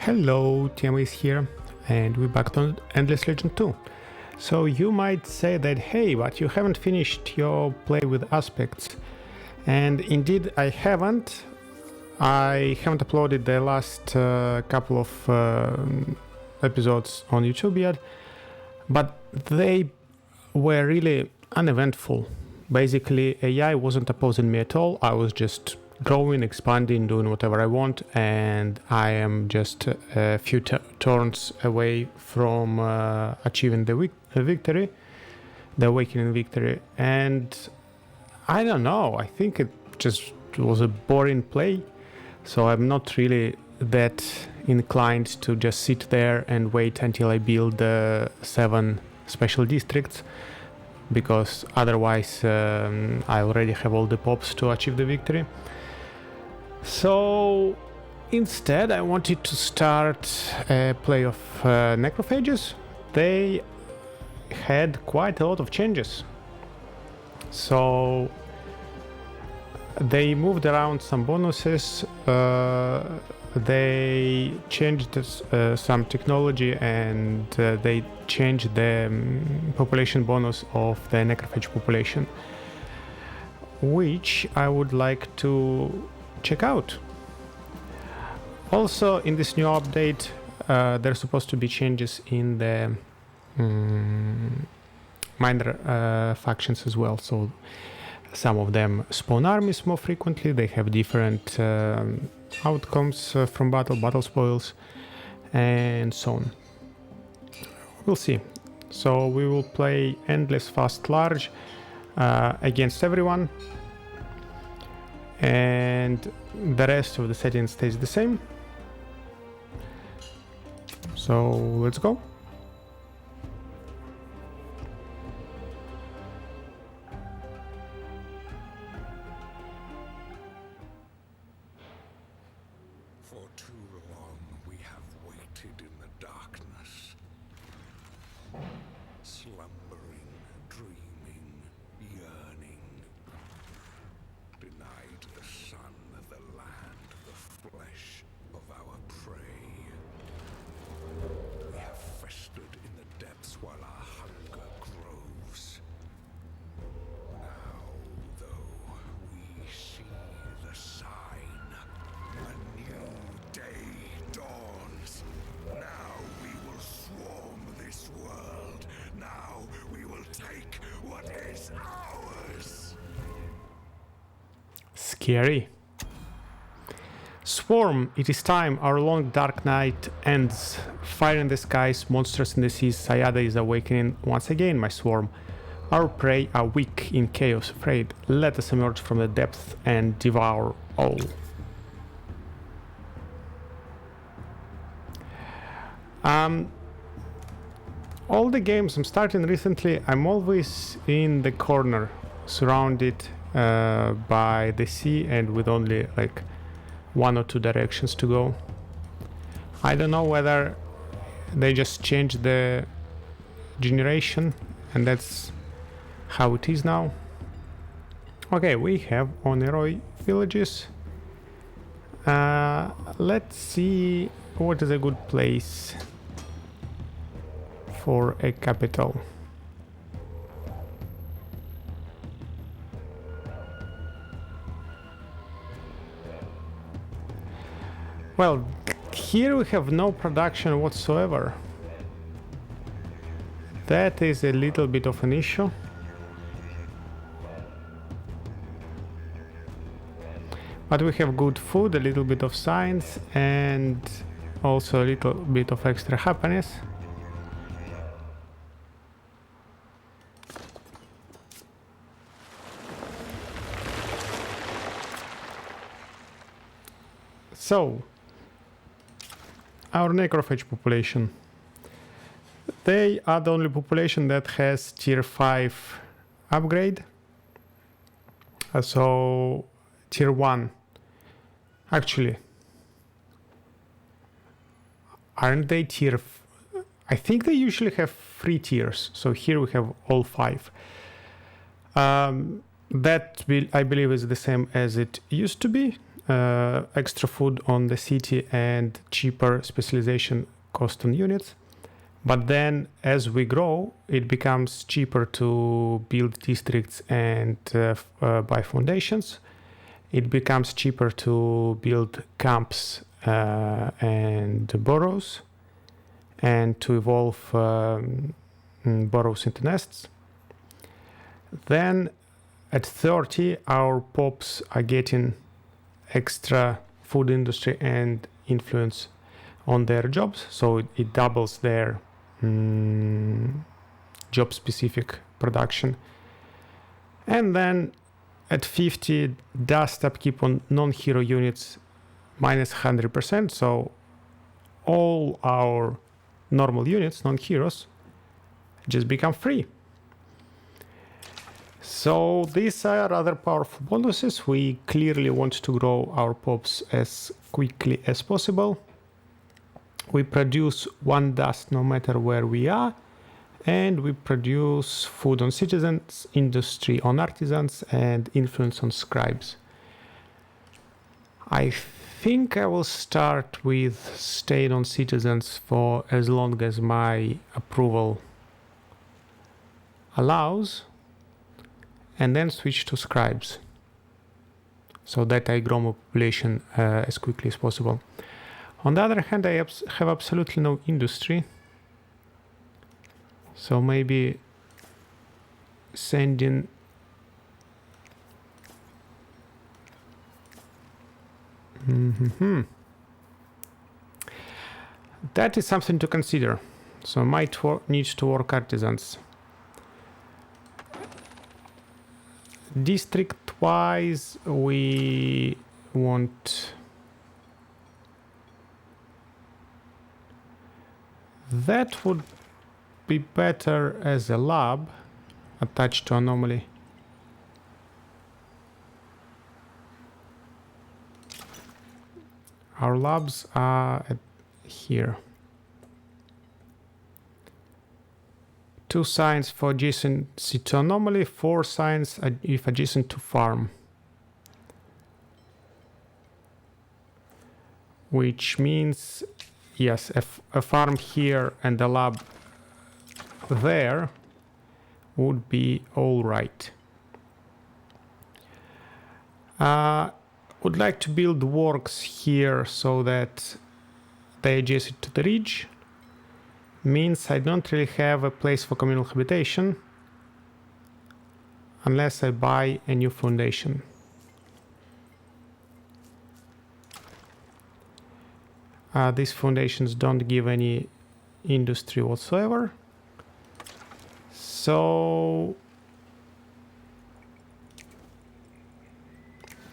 Hello, TM is here, and we're back on Endless Legend 2. So you might say that, hey, but you haven't finished your play with aspects. And indeed I haven't. I haven't uploaded the last couple of episodes on YouTube yet, but they were really uneventful. Basically, AI wasn't opposing me at all. I was just growing, expanding, doing whatever I want, and I am just a few turns away from achieving the victory, the awakening victory. And I don't know, I think it just was a boring play, so I'm not really that inclined to just sit there and wait until I build the 7 special districts, because otherwise I already have all the pops to achieve the victory. So instead I wanted to start a play of Necrophages. They had quite a lot of changes. So they moved around some bonuses, they changed some technology, and they changed the population bonus of the Necrophage population, which I would like to check out. Also, in this new update, there's supposed to be changes in the minor factions as well. So some of them spawn armies more frequently, they have different outcomes from battle spoils, and so on. We'll see. So we will play endless fast large against everyone, and the rest of the setting stays the same. So let's go. For too long we have waited in the darkness, slumbering, dreaming, yearning, denied the sun, the land, the flesh of our prey. We have festered in the depths while our hunger grows. Now, though, we see the sign. A new day dawns. Now we will swarm this world. Now we will take what is ours. Scary. Swarm, it is time, our long dark night ends. Fire in the skies, monsters in the seas, Sayada is awakening once again, my swarm. Our prey are weak, in chaos, afraid. Let us emerge from the depths and devour all. All the games I'm starting recently, I'm always in the corner, surrounded by the sea and with only like 1 or 2 directions to go. I don't know whether they just changed the generation and that's how it is now. Okay, we have Oneiroi villages. Let's see what is a good place for a capital. Well, here we have no production whatsoever. That is a little bit of an issue. But we have good food, a little bit of science, and also a little bit of extra happiness. So, our Necrophage population. They are the only population that has tier 5 upgrade. So, tier 1. Actually, aren't they tier... I think they usually have 3 tiers. So here we have all 5. That I believe is the same as it used to be. extra food on the city and cheaper specialization cost on units. But then as we grow, it becomes cheaper to build districts and buy foundations. It becomes cheaper to build camps and burrows and to evolve burrows into nests. Then at 30, our pops are getting extra food industry and influence on their jobs, so it doubles their job-specific production. And then at 50, dust upkeep on non-hero units minus 100%, so all our normal units, non-heroes, just become free. So these are rather powerful bonuses. We clearly want to grow our pops as quickly as possible. We produce 1 dust no matter where we are, and we produce food on citizens, industry on artisans, and influence on scribes. I think I will start with staying on citizens for as long as my approval allows, and then switch to scribes so that I grow my population as quickly as possible. On the other hand, I have absolutely no industry, so maybe sending that is something to consider. So might need to work artisans. District-wise, we want that would be better as a lab attached to anomaly. Our labs are here. 2 signs for adjacency to anomaly, 4 signs if adjacent to farm. Which means, yes, a farm here and a lab there would be all right. Would like to build works here so that they adjacent to the ridge. Means I don't really have a place for communal habitation unless I buy a new foundation. These foundations don't give any industry whatsoever. So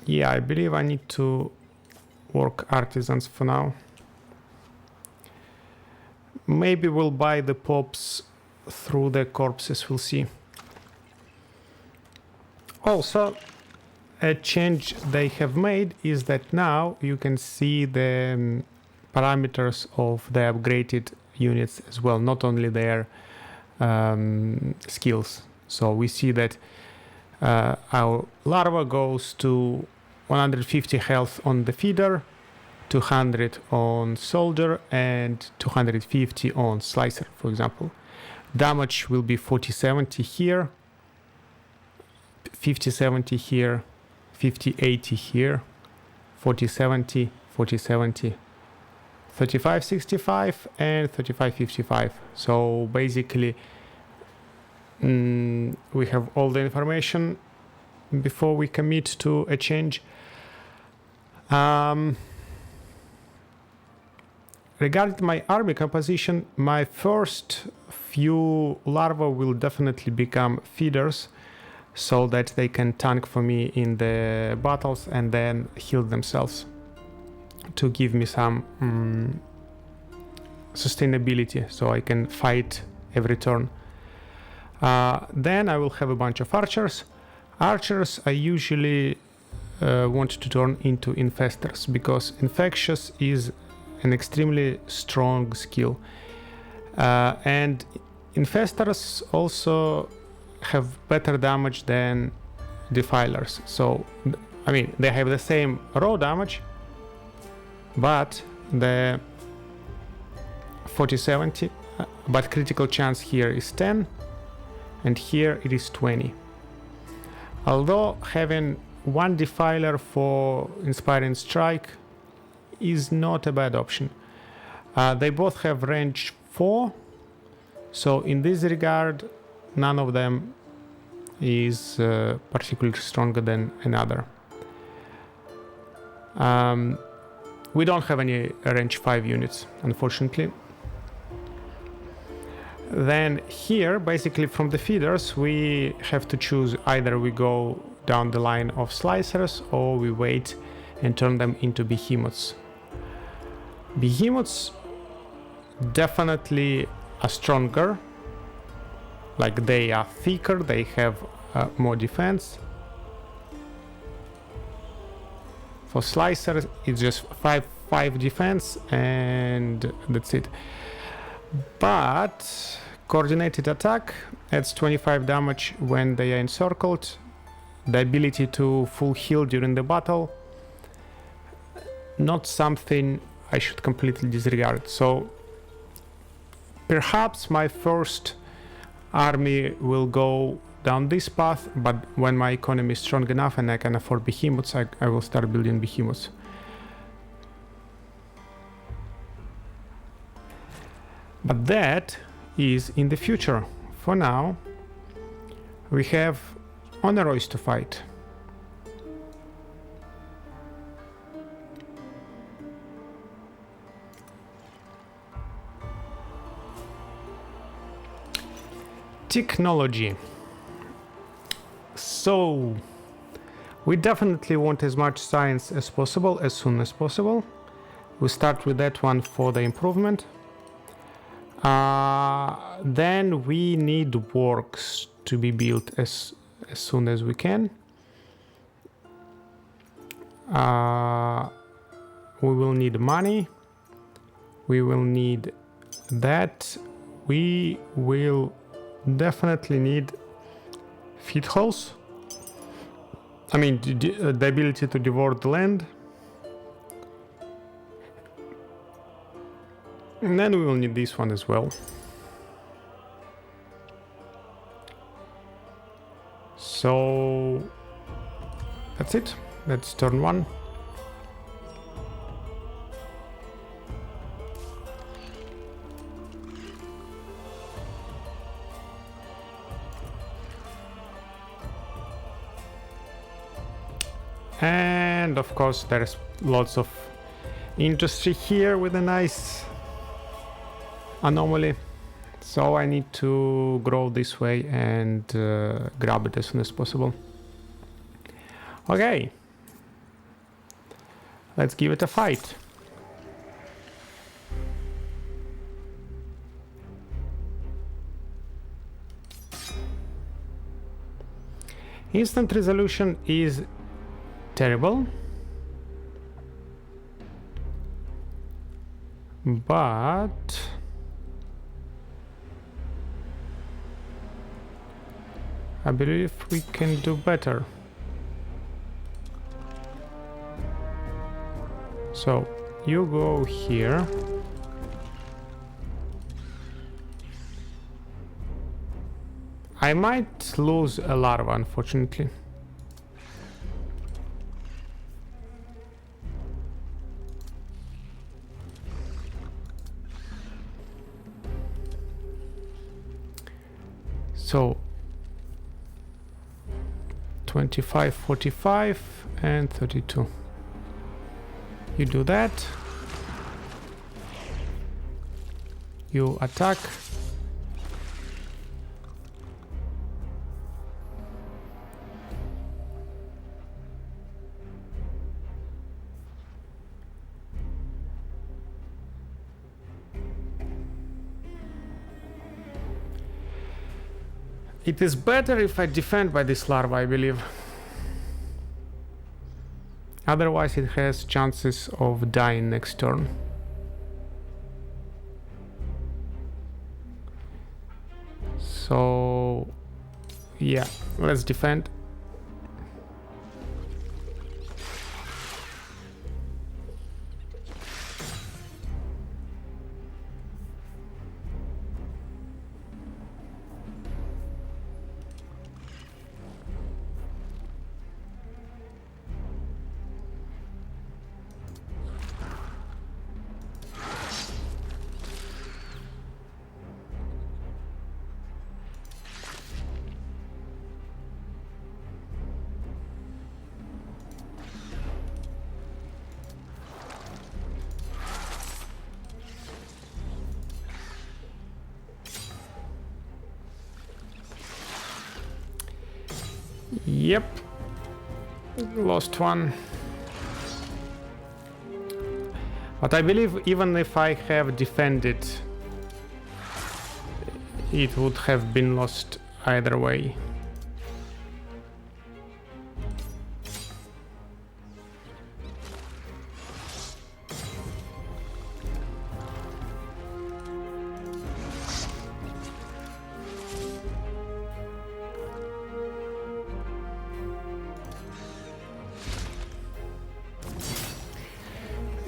yeah, I believe I need to work artisans for now. Maybe we'll buy the pops through the corpses, we'll see. Also, a change they have made is that now you can see the parameters of the upgraded units as well, not only their skills. So we see that our larva goes to 150 health on the feeder, 200 on soldier, and 250 on slicer, for example. Damage will be 40-70 here, 50-70 here, 50-80 here, 40-70, 40-70, 35-65, and 35-55. So basically we have all the information before we commit to a change. Regarding my army composition, my first few larvae will definitely become feeders so that they can tank for me in the battles and then heal themselves to give me some sustainability so I can fight every turn. Then I will have a bunch of archers. Archers I usually want to turn into infestors because infectious is an extremely strong skill, and infestors also have better damage than defilers. So I mean, they have the same raw damage, but the 40-70, but critical chance here is 10, and here it is 20. Although having one defiler for Inspiring Strike is not a bad option. They both have range 4, so in this regard, none of them is particularly stronger than another. We don't have any range 5 units, unfortunately. Then here, basically from the feeders, we have to choose either we go down the line of slicers or we wait and turn them into behemoths. Behemoths definitely are stronger, like they are thicker, they have more defense. For slicers, it's just 5 defense and that's it. But coordinated attack adds 25 damage when they are encircled. The ability to full heal during the battle, not something I should completely disregard. So perhaps my first army will go down this path, but when my economy is strong enough and I can afford behemoths, I will start building behemoths. But that is in the future. For now, we have Oneirois to fight. Technology. So, we definitely want as much science as possible, as soon as possible. We start with that one for the improvement. Then we need works to be built as soon as we can. We will need money. We will need that. We will definitely need feed holes. I mean, the ability to devour the land. And then we will need this one as well. So that's it. That's turn 1. And of course there's lots of industry here with a nice anomaly, so I need to grow this way and grab it as soon as possible. Okay, let's give it a fight. Instant resolution is terrible, but I believe we can do better. So you go here. I might lose a larva, unfortunately. So 25, 45 and 32. You do that. You attack. It is better if I defend by this larva, I believe. Otherwise it has chances of dying next turn. So yeah, let's defend. Yep. Lost one. But I believe even if I have defended, it would have been lost either way.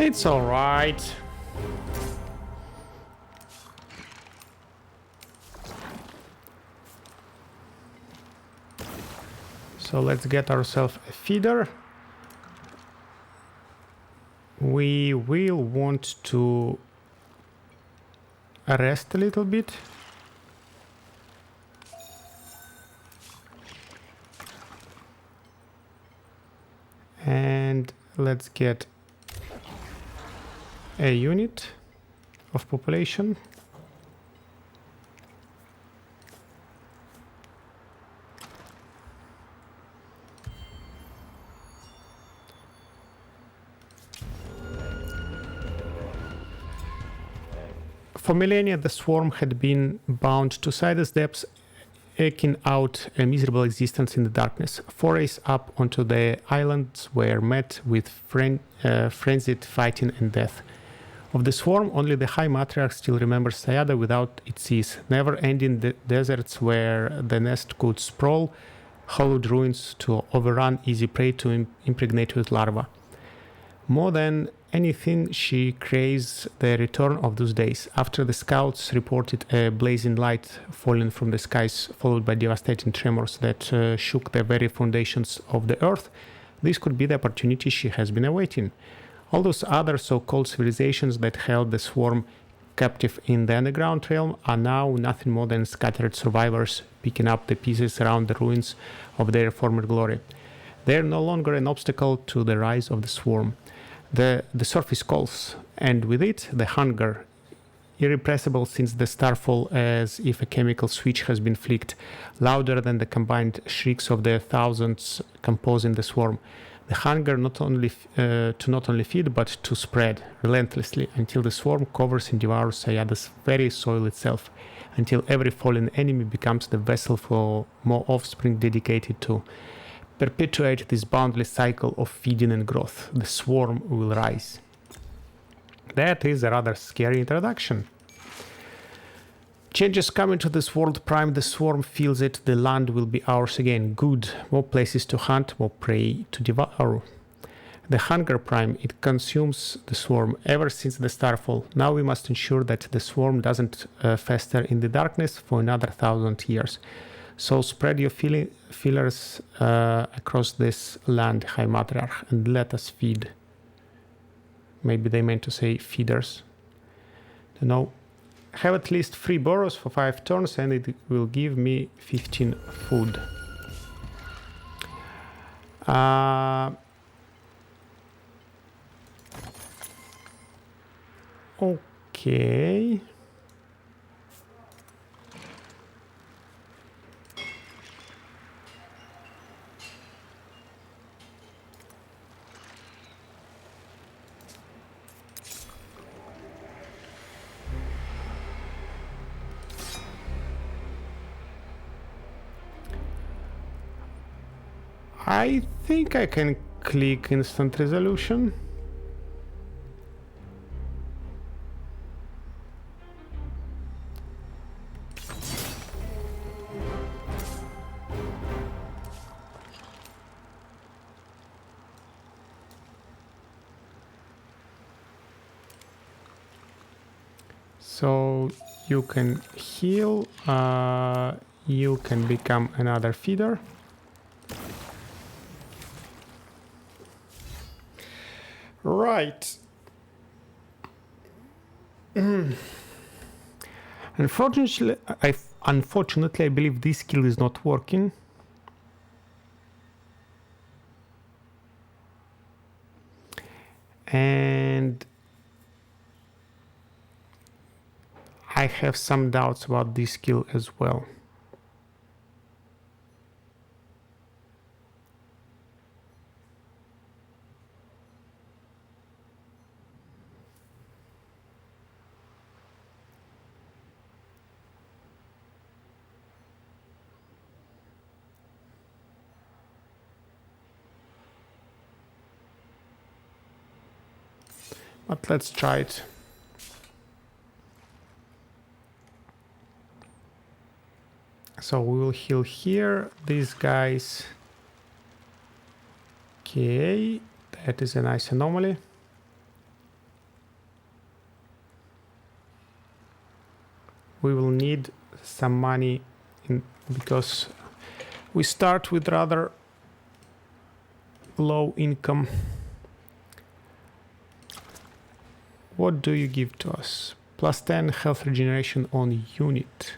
It's all right. So let's get ourselves a feeder. We will want to rest a little bit. And let's get a unit of population. For millennia, the swarm had been bound to Sidus depths, eking out a miserable existence in the darkness. Forays up onto the islands were met with frenzied fighting and death. Of the swarm, only the High Matriarch still remembers Sayada without its seas, never-ending deserts where the nest could sprawl, hollowed ruins to overrun easy prey to impregnate with larvae. More than anything, she craves the return of those days. After the scouts reported a blazing light falling from the skies, followed by devastating tremors that shook the very foundations of the earth, this could be the opportunity she has been awaiting. All those other so-called civilizations that held the swarm captive in the underground realm are now nothing more than scattered survivors picking up the pieces around the ruins of their former glory. They are no longer an obstacle to the rise of the swarm. The surface calls, and with it the hunger, irrepressible since the starfall, as if a chemical switch has been flicked, louder than the combined shrieks of the thousands composing the swarm. The hunger to not only feed but to spread relentlessly until the swarm covers and devours Sayada's very soil itself, until every fallen enemy becomes the vessel for more offspring dedicated to perpetuate this boundless cycle of feeding and growth. The swarm will rise. That is a rather scary introduction. Changes coming to this world prime the swarm feels it. The land will be ours again. Good. More places to hunt, more prey to devour. The hunger prime, it consumes the swarm ever since the starfall. Now we must ensure that the swarm doesn't fester in the darkness for another 1,000 years. So spread your feelers across this land, High Matriarch, and let us feed. Maybe they meant to say feeders. Don't know. Have at least 3 burrows for 5 turns and it will give me 15 food. Okay. I think I can click instant resolution. So you can heal, you can become another feeder. Right. Unfortunately, I believe this skill is not working. And I have some doubts about this skill as well. But let's try it. So we will heal here. These guys. Okay, that is a nice anomaly. We will need some money because we start with rather low income. What do you give to us? Plus 10 health regeneration on unit.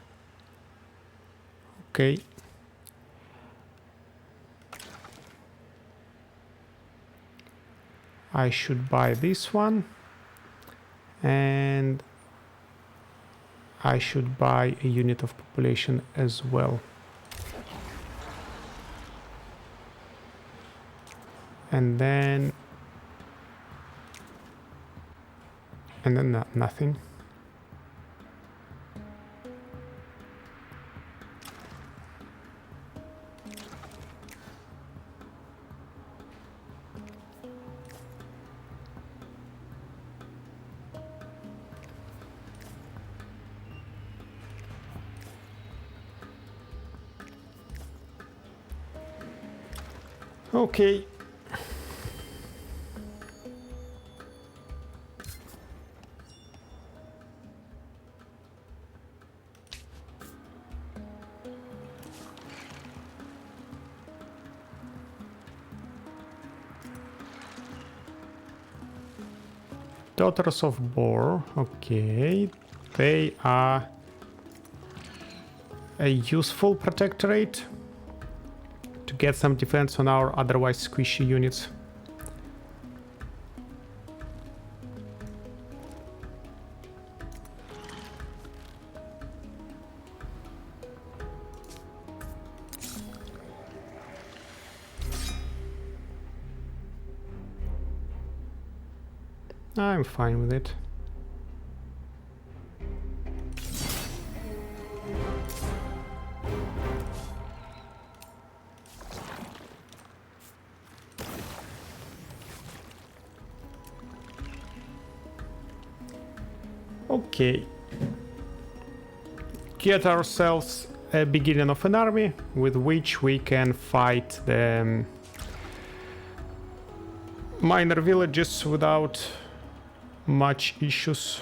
Okay. I should buy this one. And I should buy a unit of population as well. And then nothing. Okay. Daughters of Bor. Okay. They are a useful protectorate to get some defense on our otherwise squishy units. I'm fine with it. Okay. Get ourselves a beginning of an army with which we can fight the minor villages without much issues.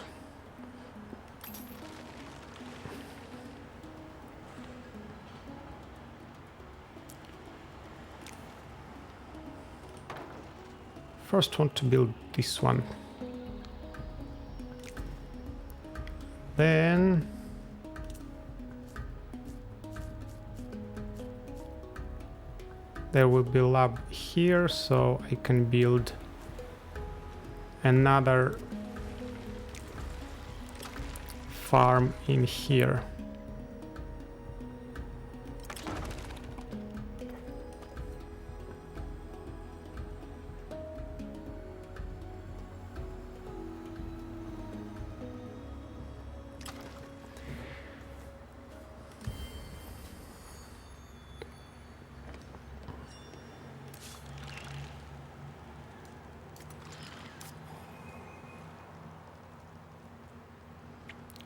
First want to build this one. Then there will be a lab here, so I can build another farm in here.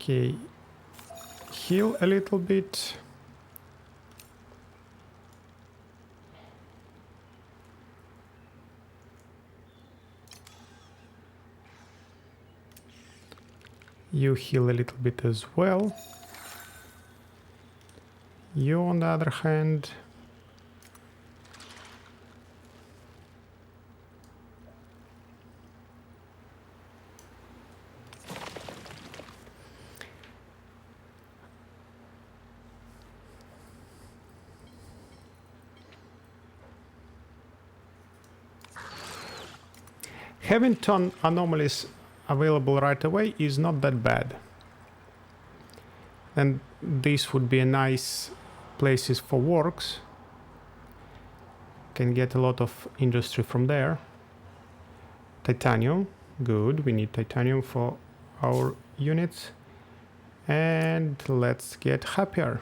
Okay, heal a little bit. You heal a little bit as well. You, on the other hand, having ton anomalies available right away is not that bad. And this would be a nice places for works. Can get a lot of industry from there. Titanium, good, we need titanium for our units. And let's get happier.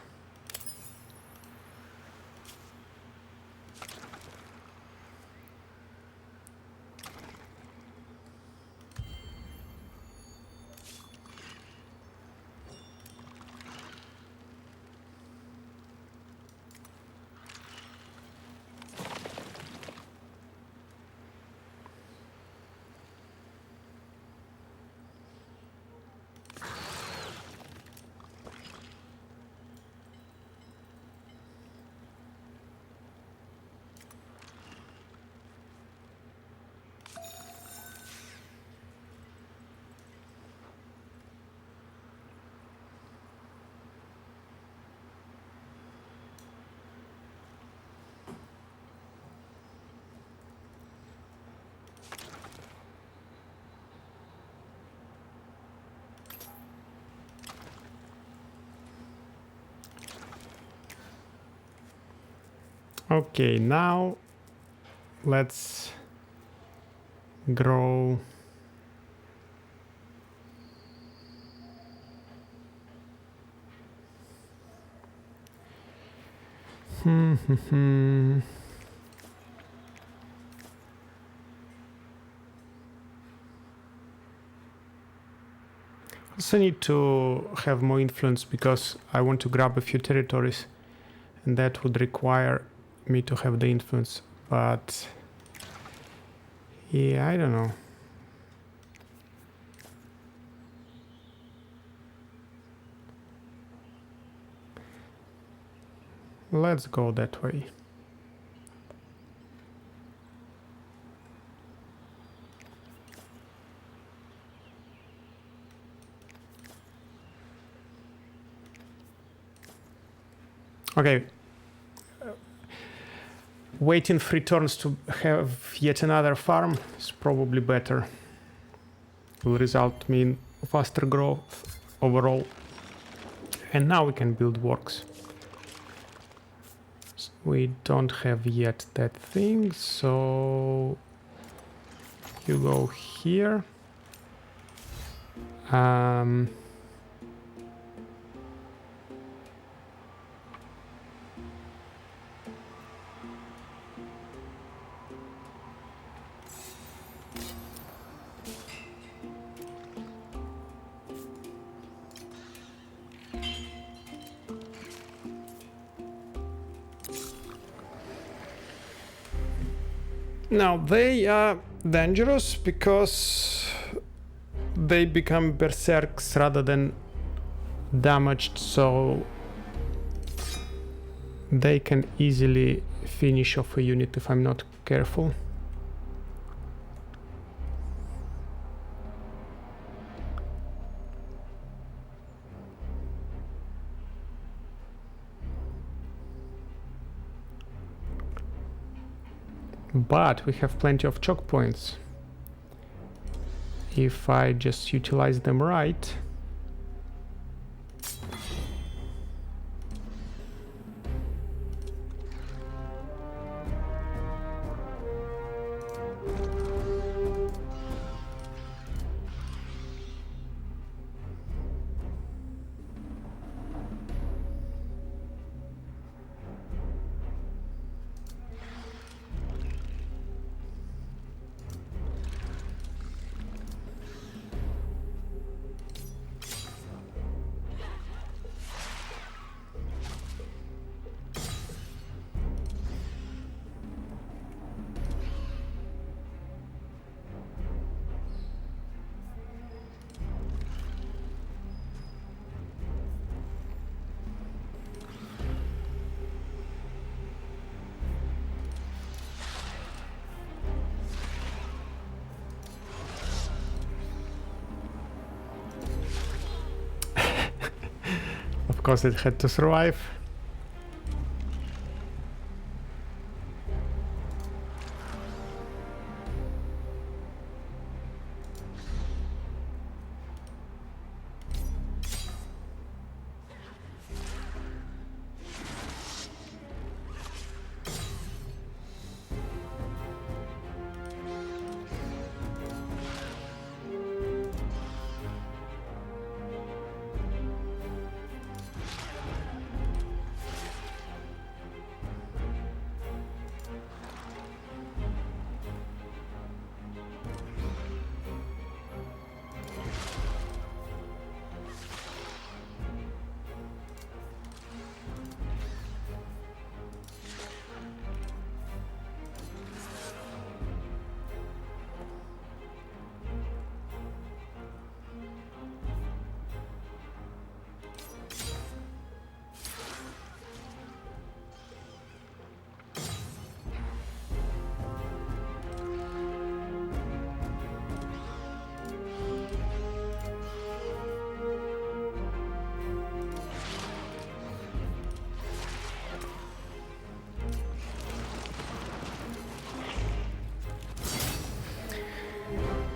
Okay, now let's grow also need to have more influence because I want to grab a few territories and that would require me to have the influence, but yeah, I don't know. Let's go that way. Okay. Waiting 3 turns to have yet another farm is probably better. Will result in faster growth overall. And now we can build works. We don't have yet that thing, so you go here. Now they are dangerous because they become berserks rather than damaged, so they can easily finish off a unit if I'm not careful. But we have plenty of choke points. If I just utilize them right. Of course it had to survive.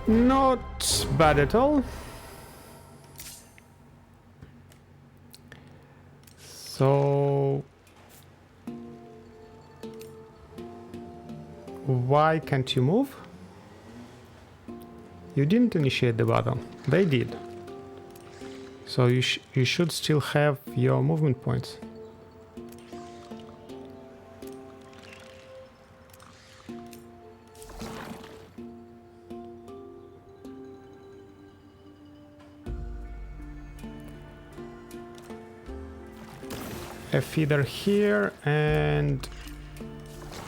Not bad at all. So why can't you move? You didn't initiate the battle. They did. So you should still have your movement points. A feeder here and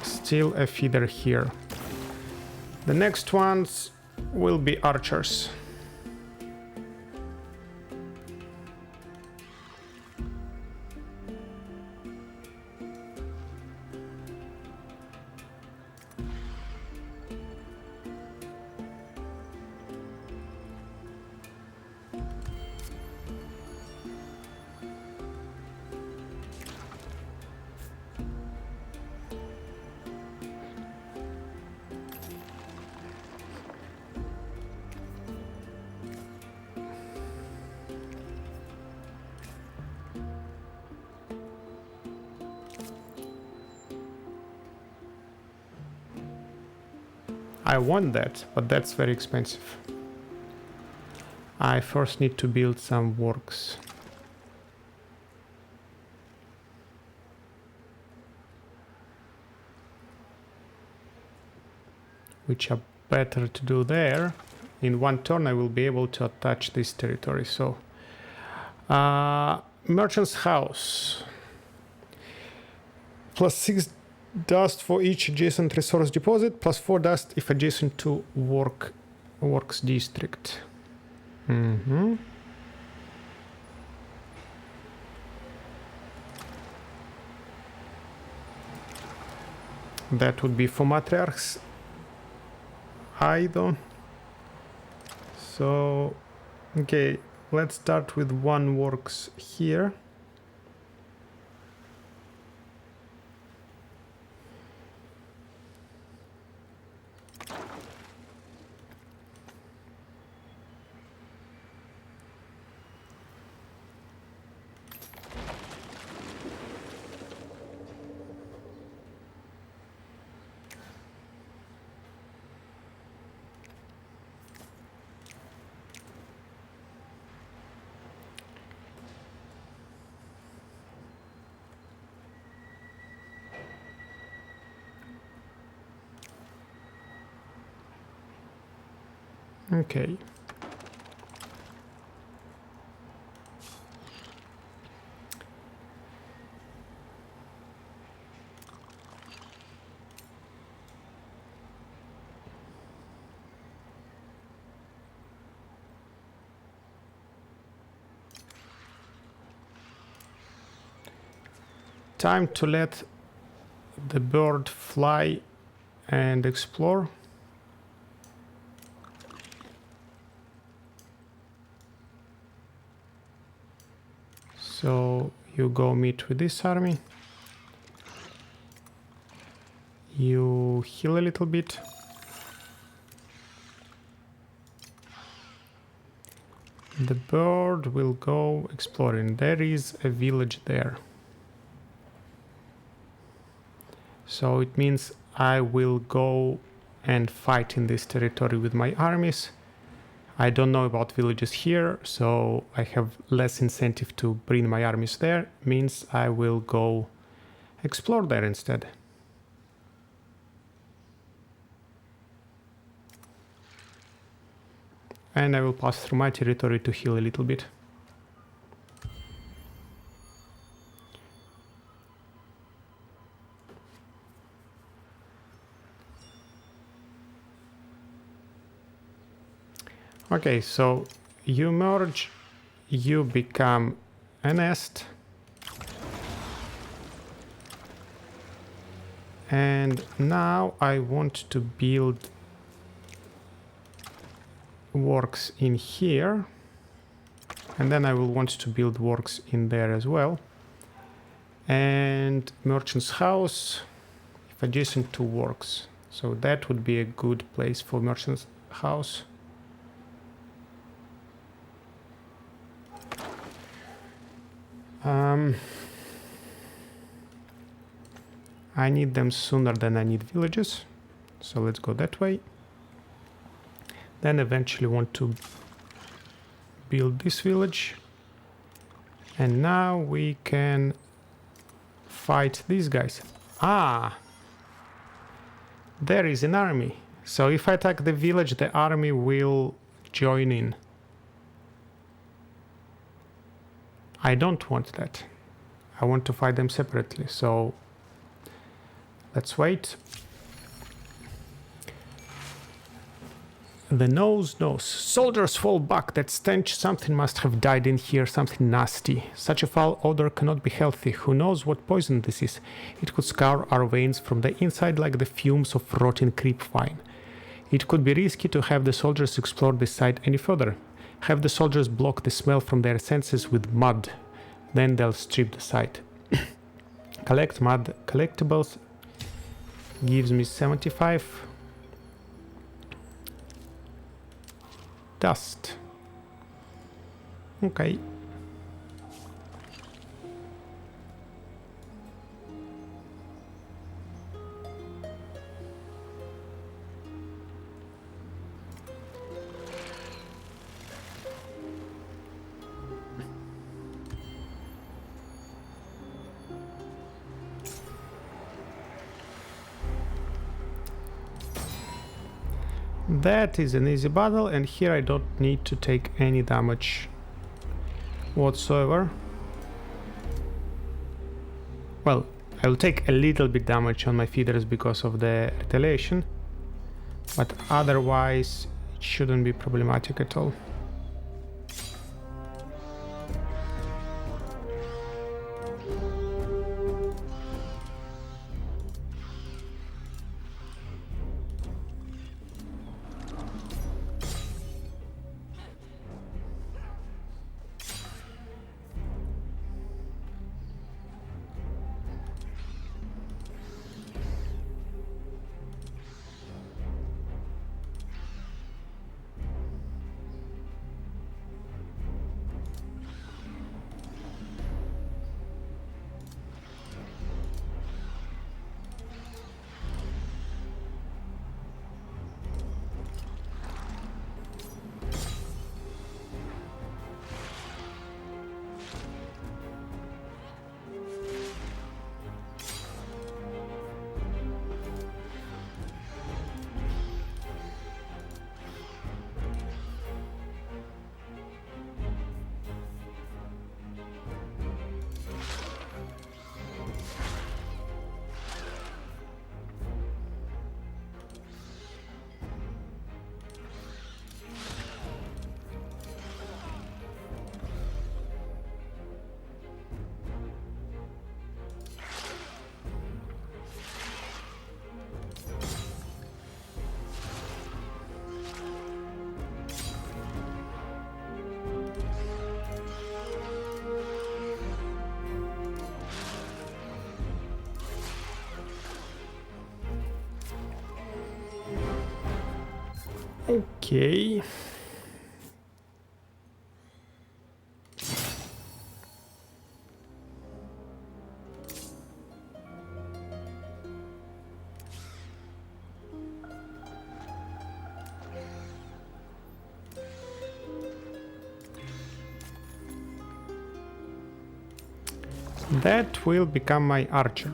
still a feeder here. The next ones will be archers. I want that, but that's very expensive. I first need to build some works. Which are better to do there. In one turn I will be able to attach this territory. So, Merchant's House. +6 dust for each adjacent resource deposit, +4 dust if adjacent to works district. That would be for matriarchs either. So, okay, let's start with one works here. Okay. Time to let the bird fly and explore. So you go meet with this army. You heal a little bit. The bird will go exploring. There is a village there. So it means I will go and fight in this territory with my armies. I don't know about villages here, so I have less incentive to bring my armies there. Means I will go explore there instead. And I will pass through my territory to heal a little bit. Okay, so you merge, you become a nest, and now I want to build works in here, and then I will want to build works in there as well. And merchant's house, if adjacent to works, so that would be a good place for merchant's house. I need them sooner than I need villages, So let's go that way. Then eventually want to build this village. And now we can fight these guys. Ah! There is an army. So if I attack the village, the army will join in. I don't want that. I want to fight them separately, so let's wait. The nose. Soldiers fall back. That stench. Something must have died in here. Something nasty. Such a foul odor cannot be healthy. Who knows what poison this is? It could scour our veins from the inside like the fumes of rotting creep vine. It could be risky to have the soldiers explore this site any further. Have the soldiers block the smell from their senses with mud. Then they'll strip the site. Collect mud collectibles. Gives me 75. Dust. Okay. That is an easy battle, and here I don't need to take any damage whatsoever. Well, I will take a little bit damage on my feeders because of the retaliation, but otherwise it shouldn't be problematic at all. Okay. That will become my archer.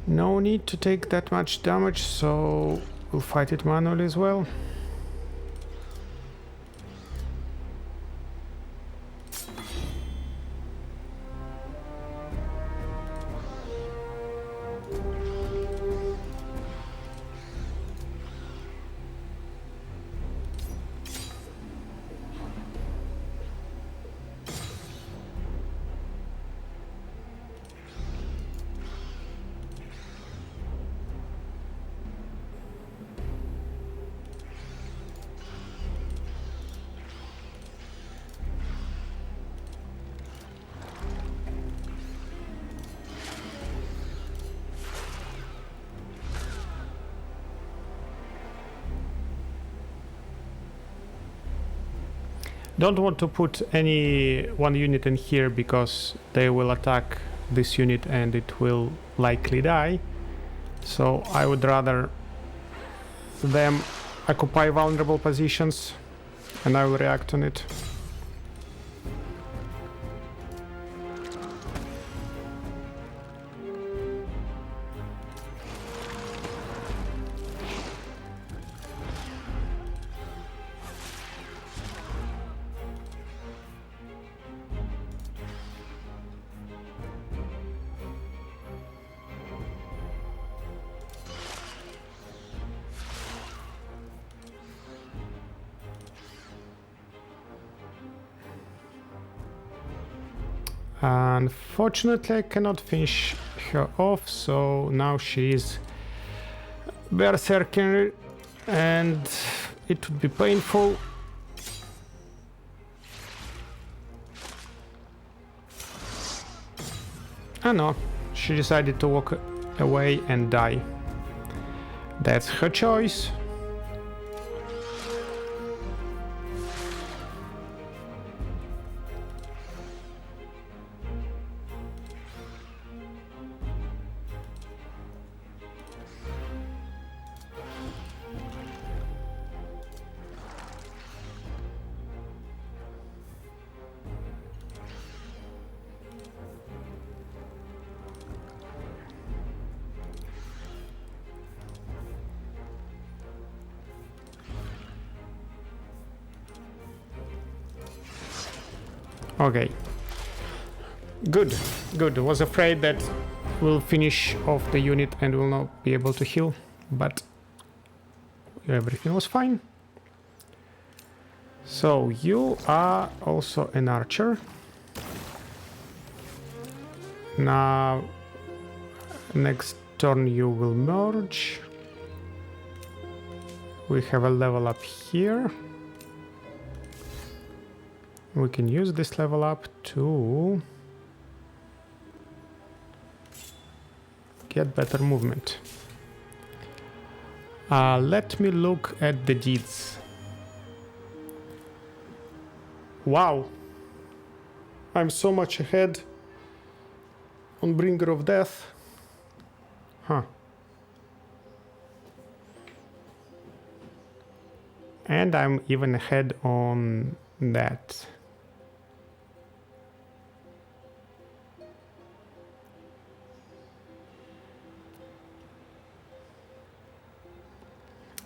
No need to take that much damage, so we'll fight it manually as well. Don't want to put any one unit in here because they will attack this unit and it will likely die. So I would rather them occupy vulnerable positions and I will react on it. Unfortunately, I cannot finish her off, so now she is berserker and it would be painful. Oh no, she decided to walk away and die. That's her choice. Okay. Good, good. Was afraid that we'll finish off the unit and will not be able to heal, but everything was fine. So you are also an archer. Now, next turn you will merge. We have a level up here. We can use this level up to get better movement. Let me look at the deeds. Wow, I'm so much ahead on Bringer of Death. Huh. And I'm even ahead on that.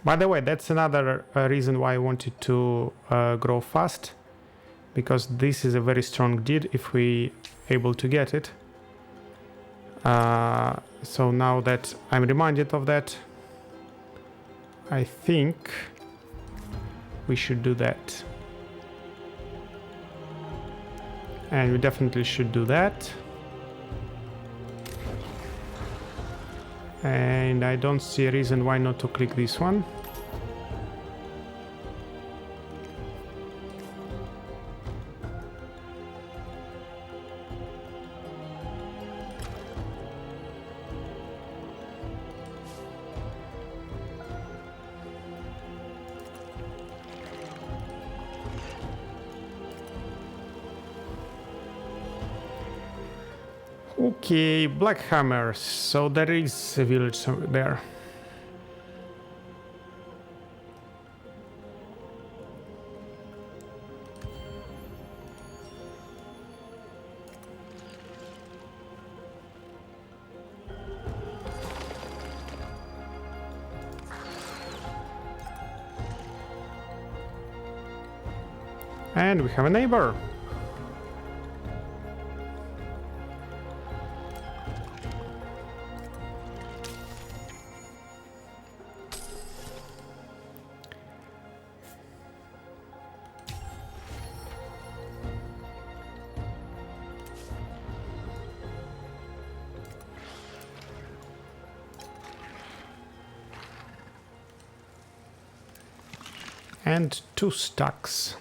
By the way, that's another reason why I wanted to grow fast, because this is a very strong deed if we able to get it. So now that I'm reminded of that, I think we should do that. And we definitely should do that. And I don't see a reason why not to click this one. Okay, Blackhammers, so there is a village there. And we have a neighbor. And 2 stacks.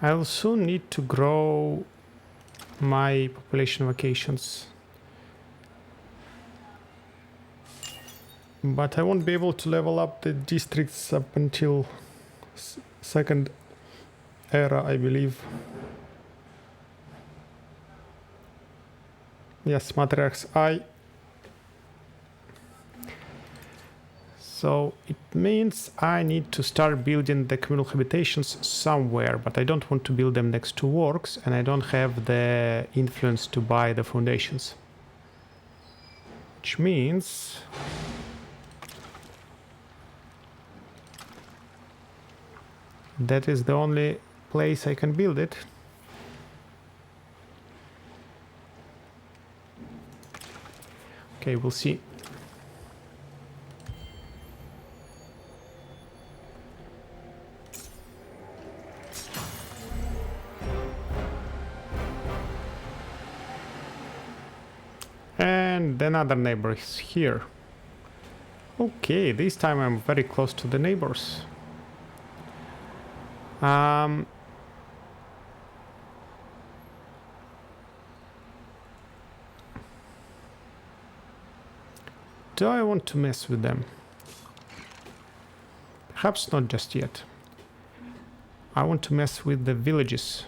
I'll soon need to grow my population vacations. But I won't be able to level up the districts up until second era, I believe. Yes, Matriarch's Eye. So it means I need to start building the communal habitations somewhere, but I don't want to build them next to works, and I don't have the influence to buy the foundations. Which means that is the only place I can build it. Okay, we'll see. And another neighbor is here. Okay, this time I'm very close to the neighbors. Do I want to mess with them? Perhaps not just yet. I want to mess with the villages.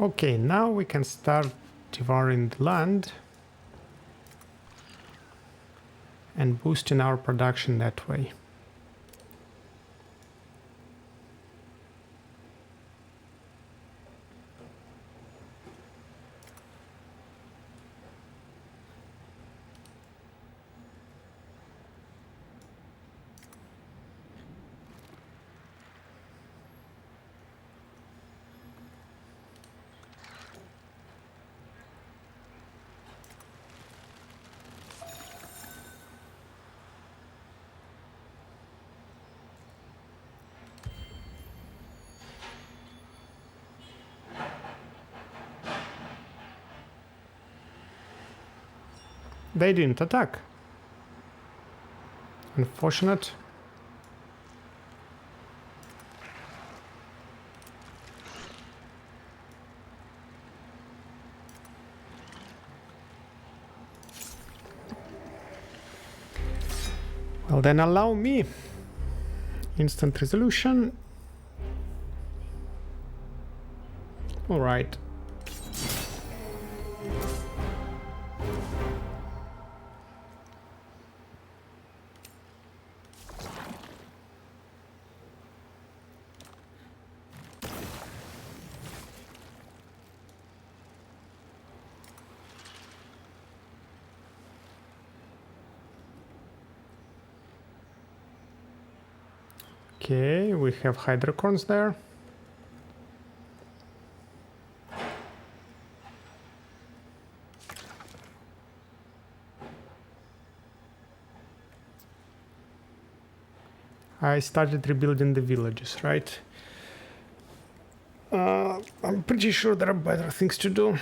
Okay, now we can start devouring the land and boosting our production that way. They didn't attack. Unfortunate. Well, then allow me instant resolution. All right. Okay, we have Hydrocorns there. I started rebuilding the villages, right? I'm pretty sure there are better things to do.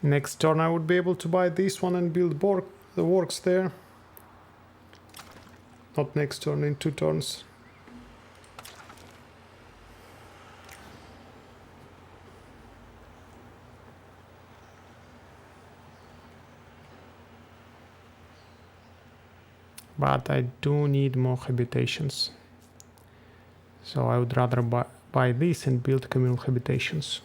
Next turn I would be able to buy this one and build the works there. Not next turn, in 2 turns. But I do need more habitations. So I would rather buy this and build communal habitations.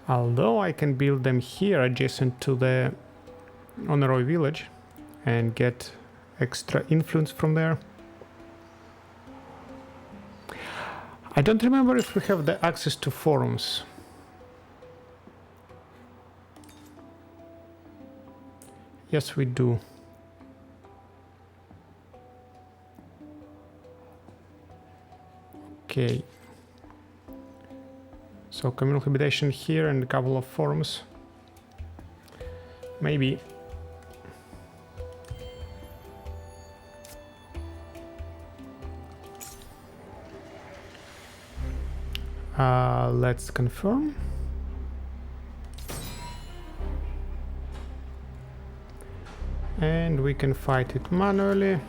Although I can build them here adjacent to the Oneiroi village and get extra influence from there. I don't remember if we have the access to forums. Yes, we do. Okay. So communal habitation here and a couple of forums. Maybe. Let's confirm. And we can fight it manually.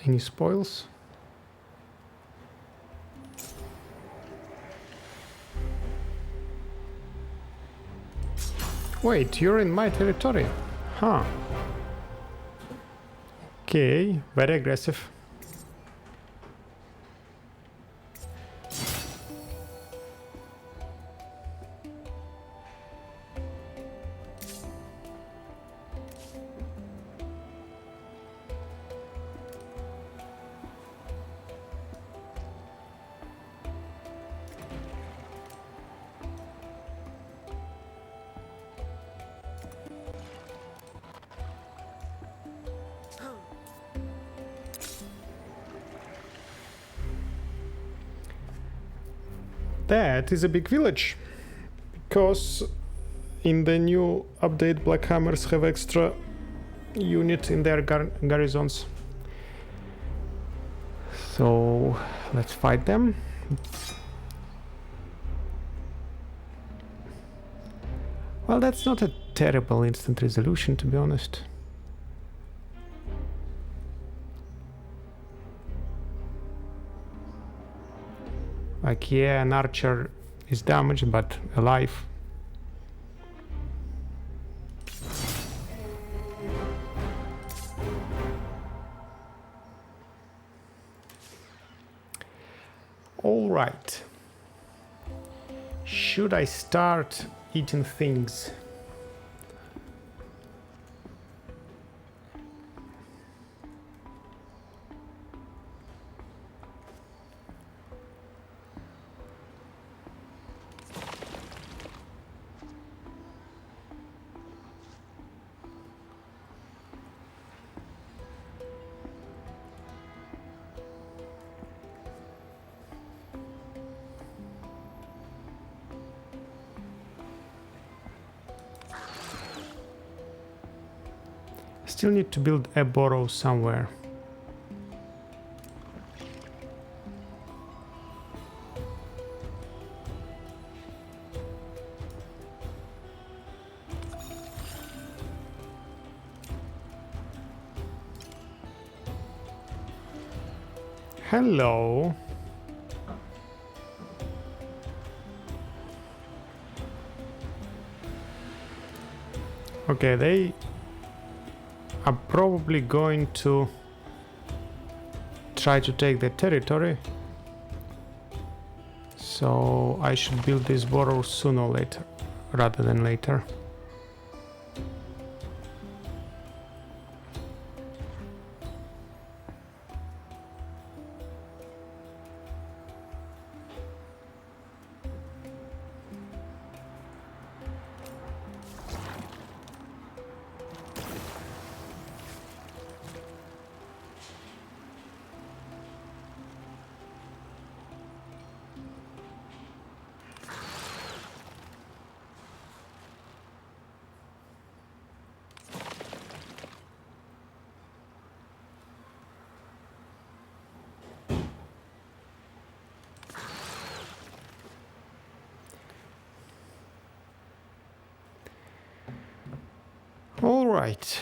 Any spoils? Wait, you're in my territory? Huh. Okay, very aggressive. That is a big village, because in the new update Blackhammers have extra unit in their garrisons. So let's fight them. Well, that's not a terrible instant resolution, to be honest. Like, yeah, an archer is damaged, but alive. All right. Should I start eating things? Still need to build a burrow somewhere. Hello. Okay, they are probably going to try to take the territory. So I should build this border sooner or later, rather than later. All right.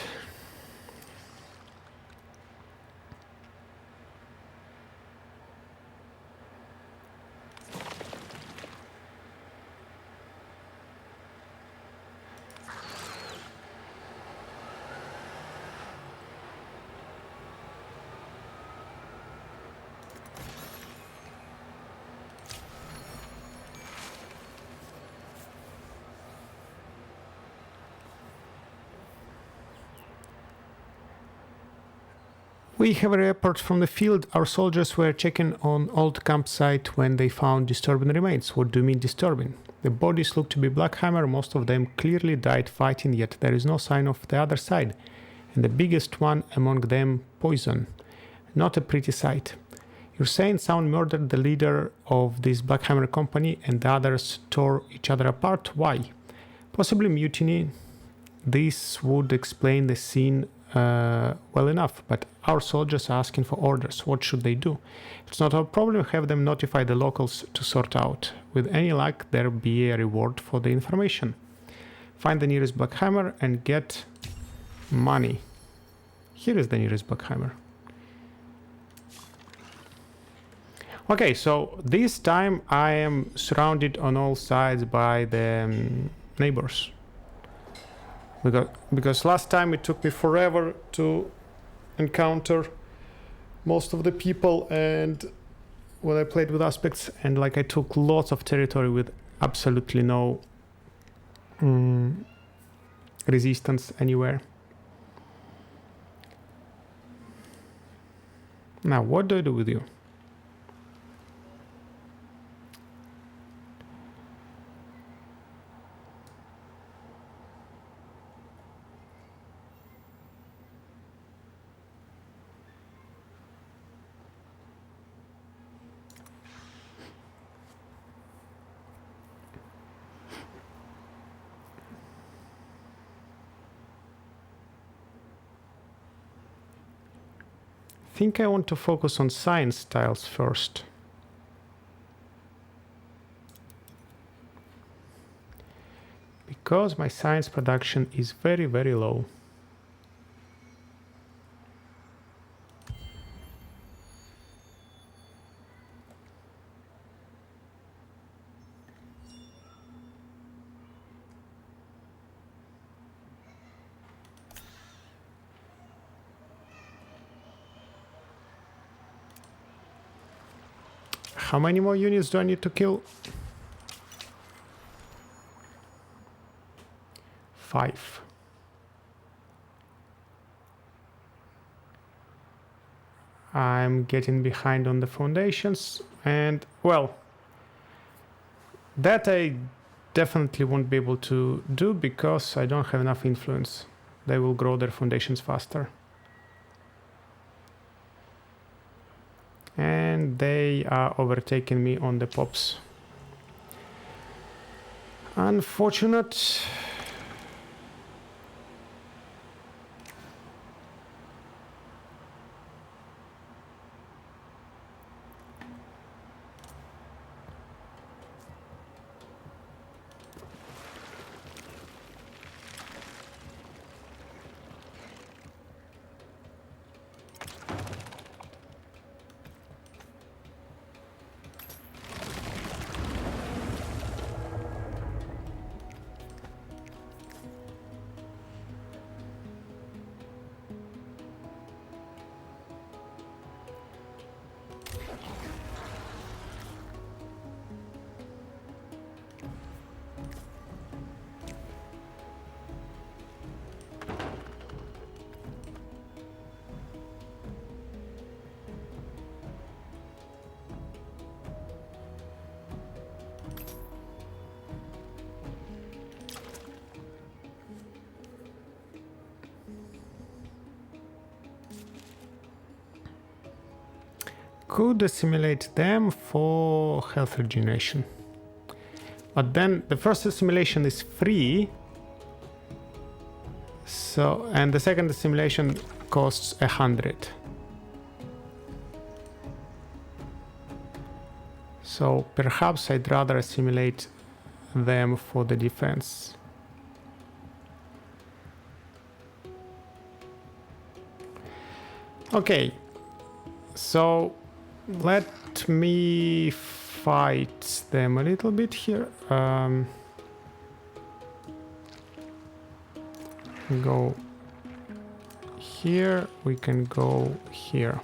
We have a report from the field. Our soldiers were checking on old campsite when they found disturbing remains. What do you mean disturbing? The bodies look to be Blackhammer. Most of them clearly died fighting, yet there is no sign of the other side. And the biggest one among them, poison. Not a pretty sight. You're saying someone murdered the leader of this Blackhammer company and the others tore each other apart? Why? Possibly mutiny. This would explain the scene well enough, but our soldiers are asking for orders. What should they do? It's not our problem. Have them notify the locals to sort out. With any luck, there'll be a reward for the information. Find the nearest Blackhammer and get money. Here is the nearest Blackhammer. Okay, so this time I am surrounded on all sides by the neighbors. Because last time it took me forever to encounter most of the people, and when I played with aspects, and like I took lots of territory with absolutely no resistance anywhere. Now, what do I do with you? I think I want to focus on science tiles first. Because my science production is very, very low. How many more units do I need to kill? 5. I'm getting behind on the foundations, and well, that I definitely won't be able to do because I don't have enough influence. They will grow their foundations faster. And they are overtaking me on the pops. Unfortunate. could assimilate them for health regeneration. But then the first assimilation is free. So, and the second assimilation costs 100. So perhaps I'd rather assimilate them for the defense. Okay, so let me fight them a little bit here. Go here, we can go here.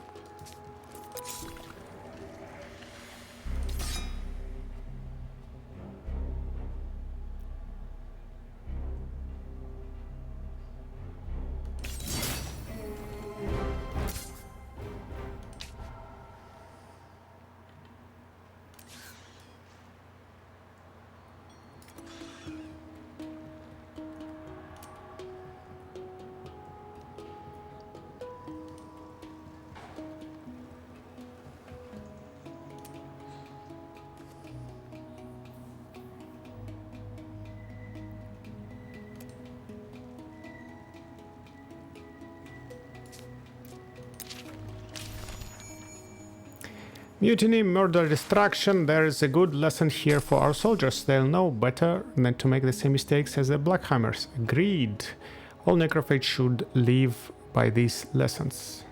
Mutiny, murder, destruction. There is a good lesson here for our soldiers. They'll know better than to make the same mistakes as the Blackhammers. Agreed. All Necrophages should live by these lessons.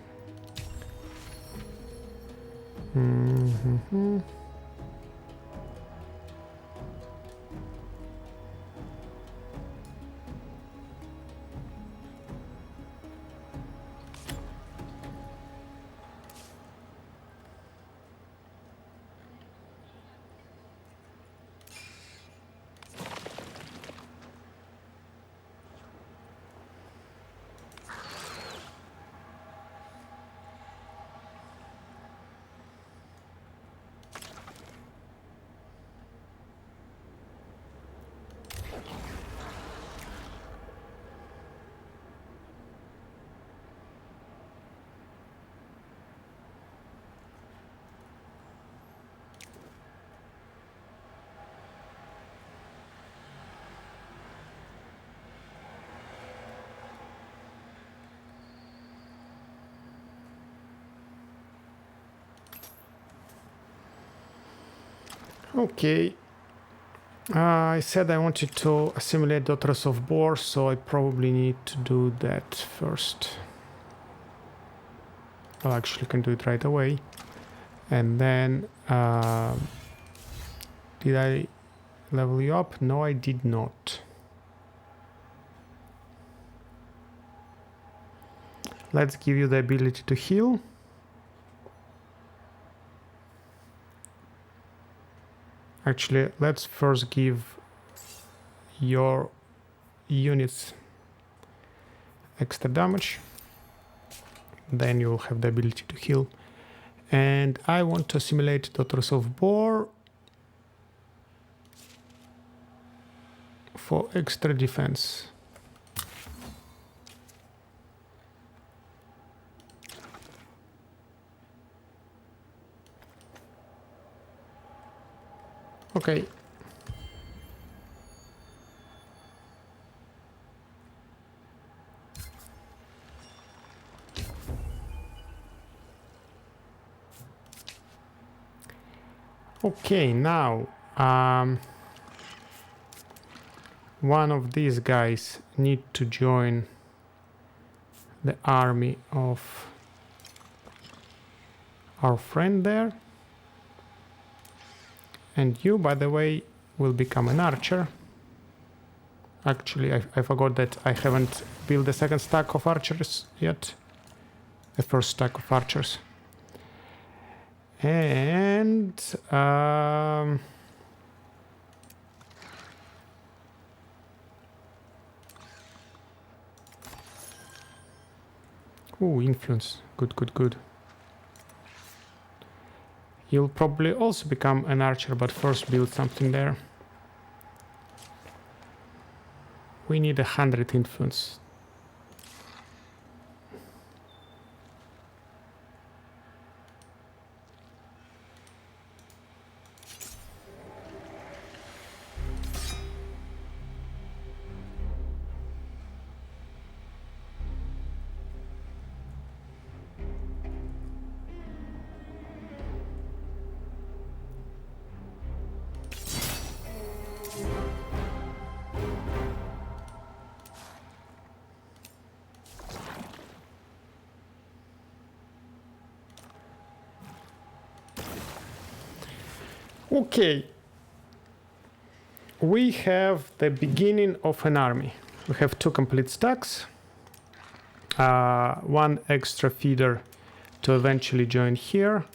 Okay, I said I wanted to assimilate Daughters of Bor, so I probably need to do that first. Well, actually, can do it right away. And then, did I level you up? No, I did not. Let's give you the ability to heal. Actually, let's first give your units extra damage. Then you'll have the ability to heal. And I want to assimilate Daughters of Bor for extra defense. Okay. Okay, now one of these guys need to join the army of our friend there. And you, by the way, will become an archer. Actually, I forgot that I haven't built the second stack of archers yet. The first stack of archers. And ooh, influence. Good, good, good. You'll probably also become an archer, but first build something there. We need 100 influence. Okay. We have the beginning of an army. We have 2 complete stacks. 1 extra feeder to eventually join here.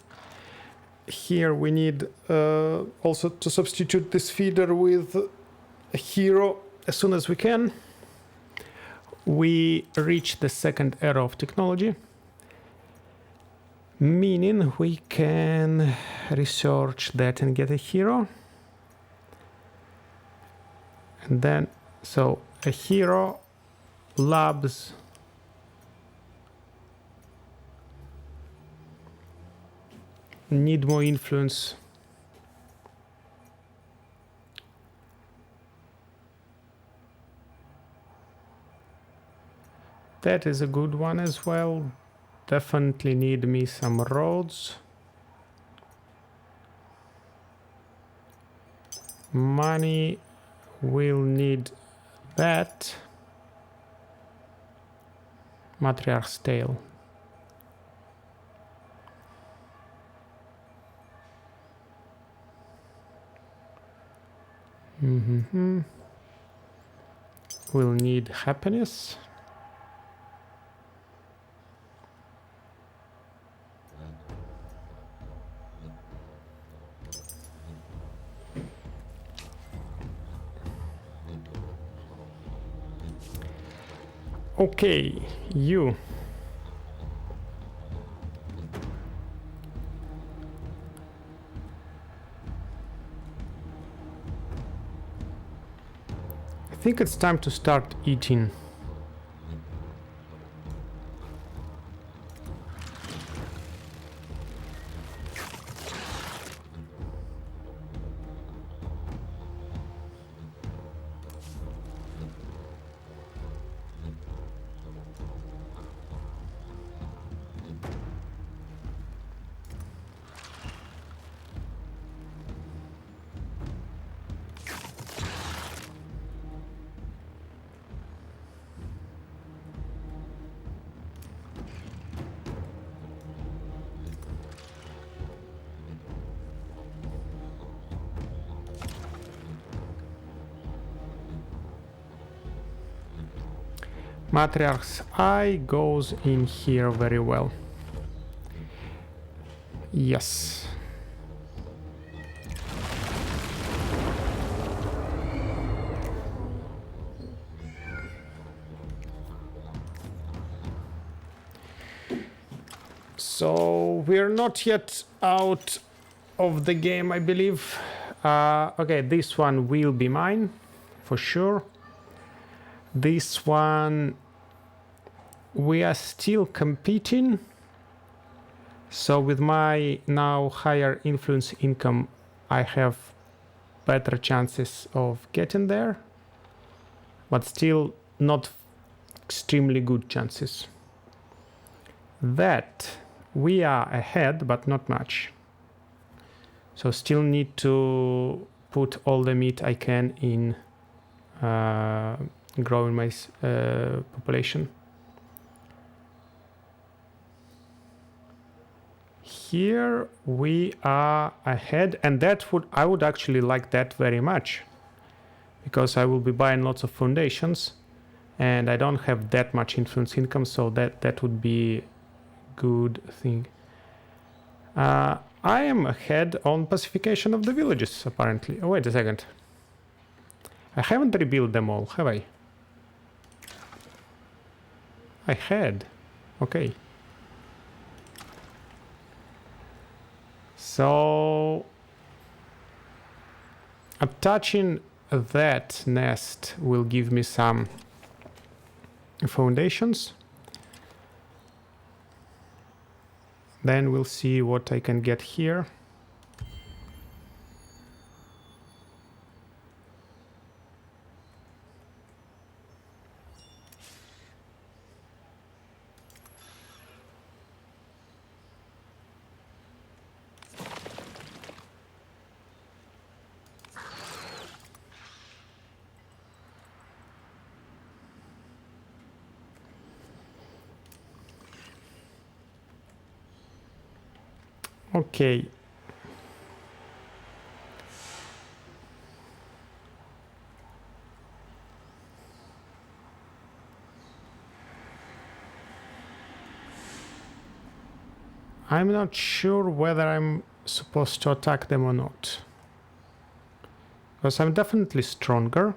Here we need also to substitute this feeder with a hero as soon as we can. We reach the 2nd era of technology, meaning we can research that and get a hero. And then, so a hero, labs, need more influence. That is a good one as well. Definitely need me some roads. Money, will need that. Matriarch's Tale. We'll need happiness. Okay, you. I think it's time to start eating. Matriarch's Eye goes in here very well. Yes. So we're not yet out of the game, I believe. Okay, this one will be mine for sure. This one, we are still competing. So with my now higher influence income, I have better chances of getting there, but still not extremely good chances. That we are ahead, but not much. So still need to put all the meat I can in growing my population. Here we are ahead, and that would, I would actually like that very much, because I will be buying lots of foundations and I don't have that much influence income, so that would be good thing. I am ahead on pacification of the villages, apparently. Oh, wait a second. I haven't rebuilt them all, have I? I had. Okay. So attaching that nest will give me some foundations. Then we'll see what I can get here. Okay. I'm not sure whether I'm supposed to attack them or not. Because I'm definitely stronger.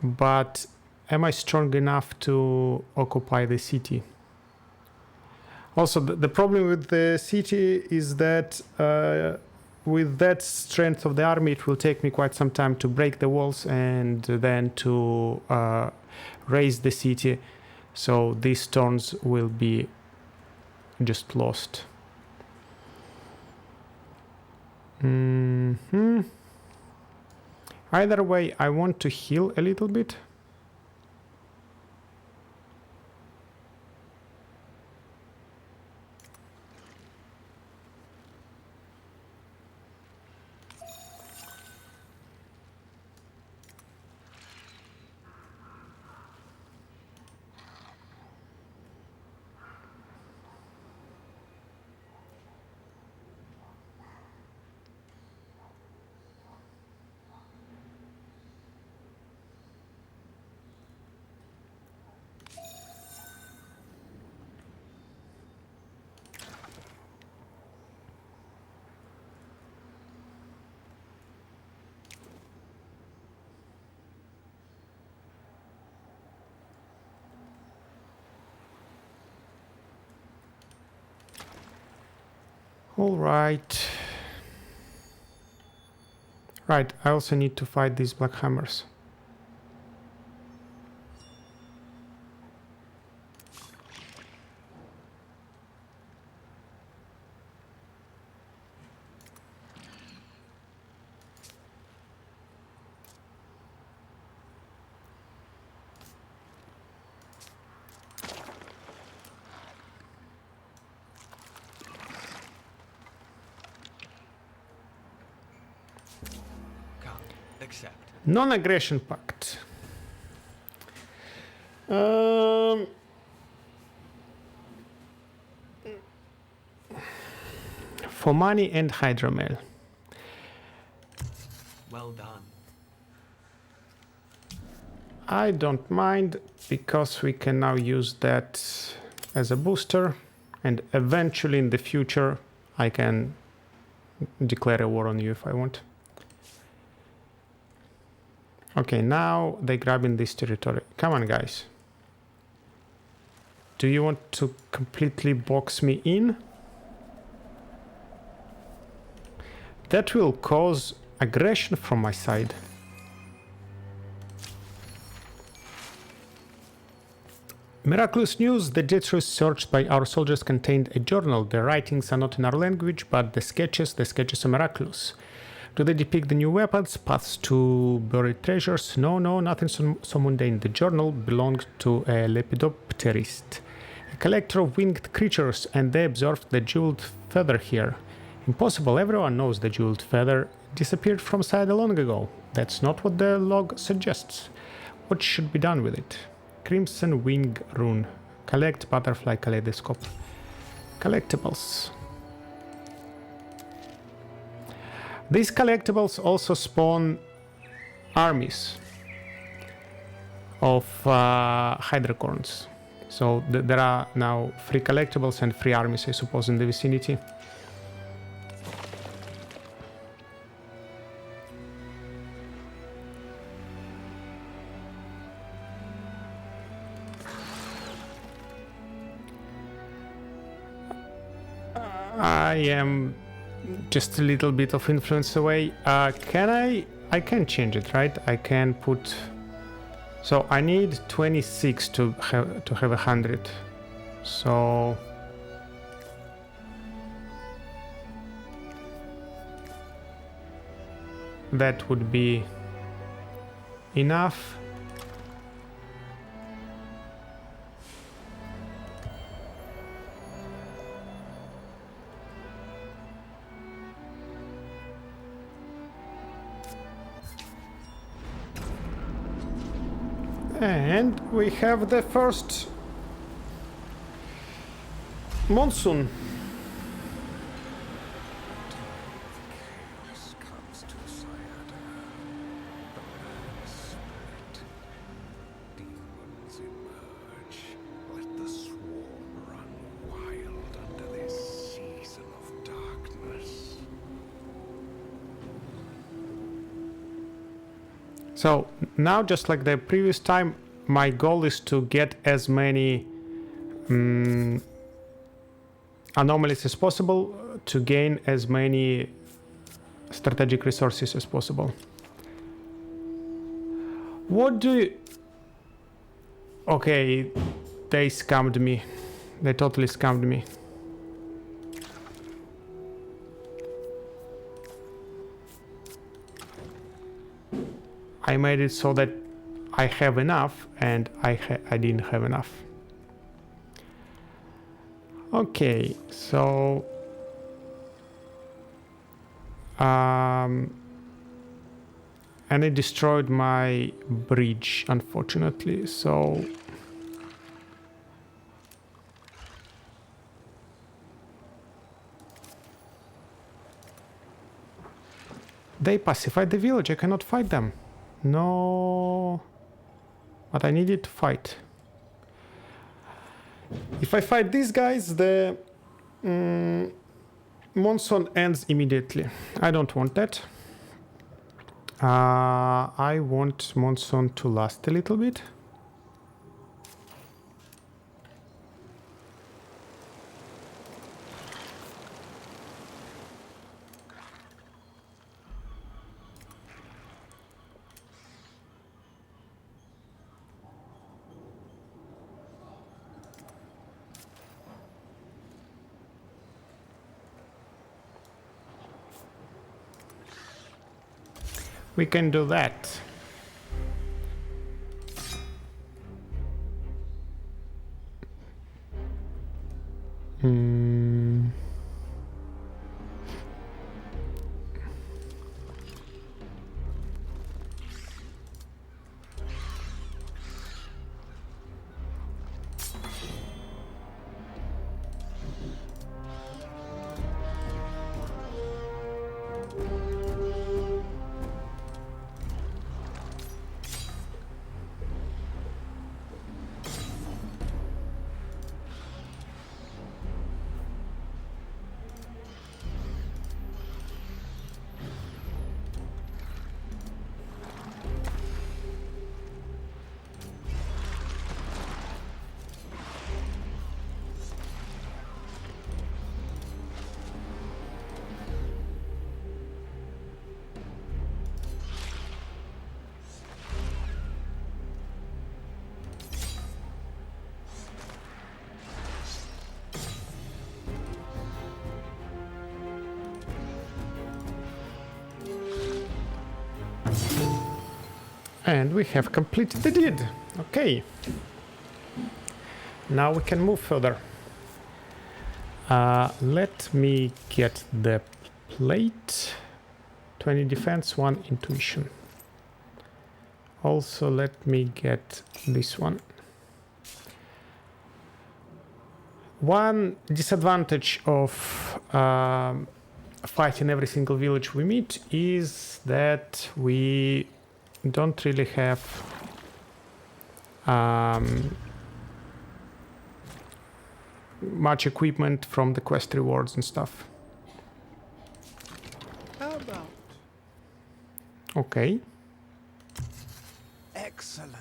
But am I strong enough to occupy the city? Also, the problem with the city is that with that strength of the army, it will take me quite some time to break the walls and then to raise the city. So these turns will be just lost. Either way, I want to heal a little bit. All right. Right, I also need to fight these Blackhammers. Non-aggression pact. For money and hydromail. Well done. I don't mind because we can now use that as a booster, and eventually in the future I can declare a war on you if I want. Okay, now they're grabbing this territory. Come on, guys. Do you want to completely box me in? That will cause aggression from my side. Miraculous news! The J3 searched by our soldiers contained a journal. The writings are not in our language, but the sketches are miraculous. Do they depict the new weapons, paths to buried treasures? No, nothing so mundane. The journal belonged to a lepidopterist, a collector of winged creatures, and they observed the jeweled feather here. Impossible, everyone knows the jeweled feather disappeared from sight long ago. That's not what the log suggests. What should be done with it? Crimson Wing Rune. Collect Butterfly Kaleidoscope. Collectibles. These collectibles also spawn armies of Hydrocorns. So there are now free collectibles and free armies, I suppose, in the vicinity. I am just a little bit of influence away. Can I can change it, right? I can put, so I need 26 to have 100. So that would be enough. And we have the first Monsoon. Chaos comes to Sayada. The land split. Demons emerge. Let the swarm run wild. So now, just like the previous time, my goal is to get as many anomalies as possible to gain as many strategic resources as possible. What do you... Okay, they scammed me. They totally scammed me. I made it so that I have enough, and I didn't have enough. Okay, so and it destroyed my bridge, unfortunately. So they pacified the village. I cannot fight them. No, but I needed to fight. If I fight these guys, the Monsoon ends immediately. I don't want that. I want Monsoon to last a little bit. We can do that. And we have completed the deed. Okay. Now we can move further. Let me get the plate. 20 defense, 1 intuition. Also, let me get this one. One disadvantage of fighting every single village we meet is that we don't really have much equipment from the quest rewards and stuff. How about? Okay. Excellent.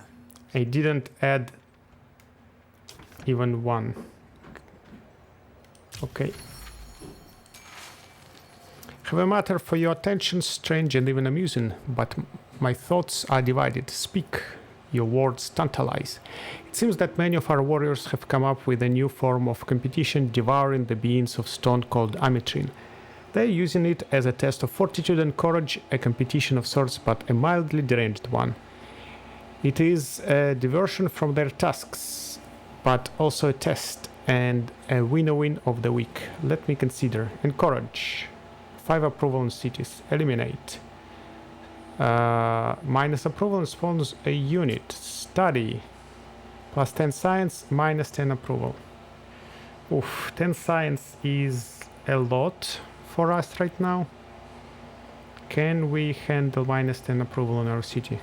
I didn't add even one. Okay. Have a matter for your attention, strange and even amusing, but my thoughts are divided. Speak, your words tantalize. It seems that many of our warriors have come up with a new form of competition, devouring the beings of stone called ametrine. They're using it as a test of fortitude and courage, a competition of sorts, but a mildly deranged one. It is a diversion from their tasks, but also a test and a win of the week. Let me consider. Encourage. 5 approval in cities. Eliminate. Minus approval spawns a unit. Study. Plus 10 science, minus 10 approval. Oof, 10 science is a lot for us right now. Can we handle minus 10 approval in our city?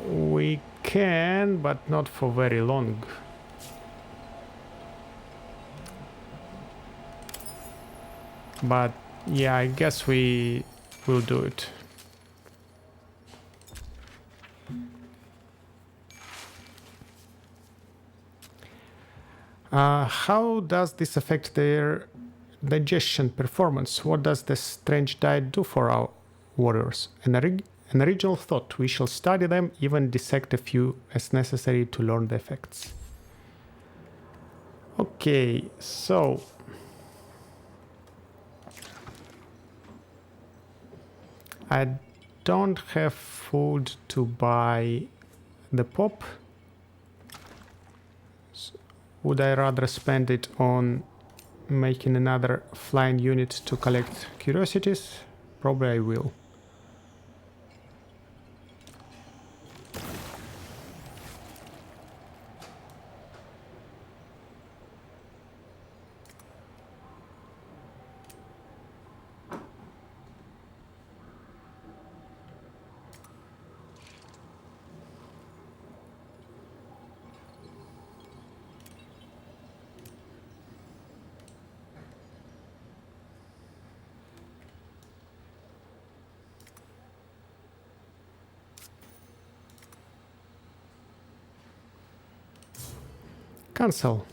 We can, but not for very long. But yeah, I guess we we'll do it. How does this affect their digestion performance? What does the strange diet do for our warriors? An original thought. We shall study them, even dissect a few as necessary to learn the effects. Okay, so I don't have food to buy the pop. So would I rather spend it on making another flying unit to collect curiosities? Probably I will. Cancel.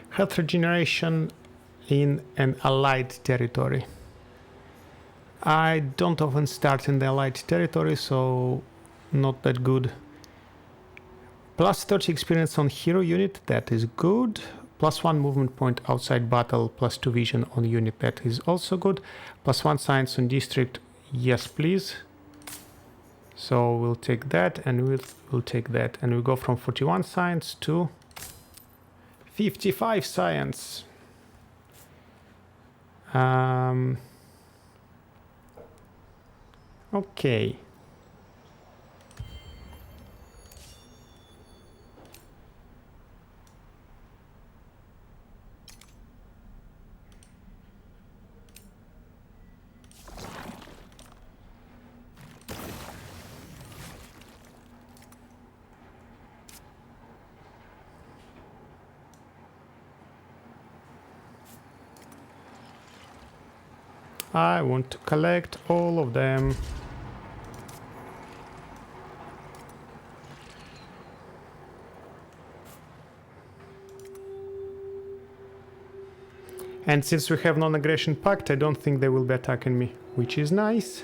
Health regeneration in an allied territory. I don't often start in the allied territory, so not that good. Plus 30 experience on hero unit, that is good. Plus 1 movement point outside battle, plus 2 vision on unit, that is also good. Plus 1 science on district, yes please. So we'll take that, and we'll take that, and we'll go from 41 science to 55 science. Okay. I want to collect all of them. And since we have non-aggression pact, I don't think they will be attacking me, which is nice.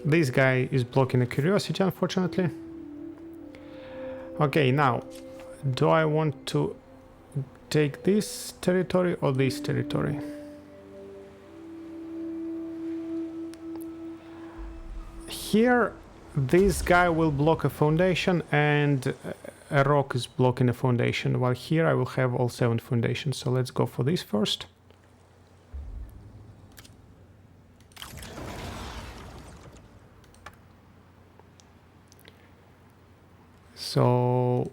This guy is blocking a curiosity, unfortunately. Okay, now, do I want to take this territory or this territory? Here, this guy will block a foundation and a rock is blocking a foundation, while here I will have all 7 foundations. So let's go for this first. So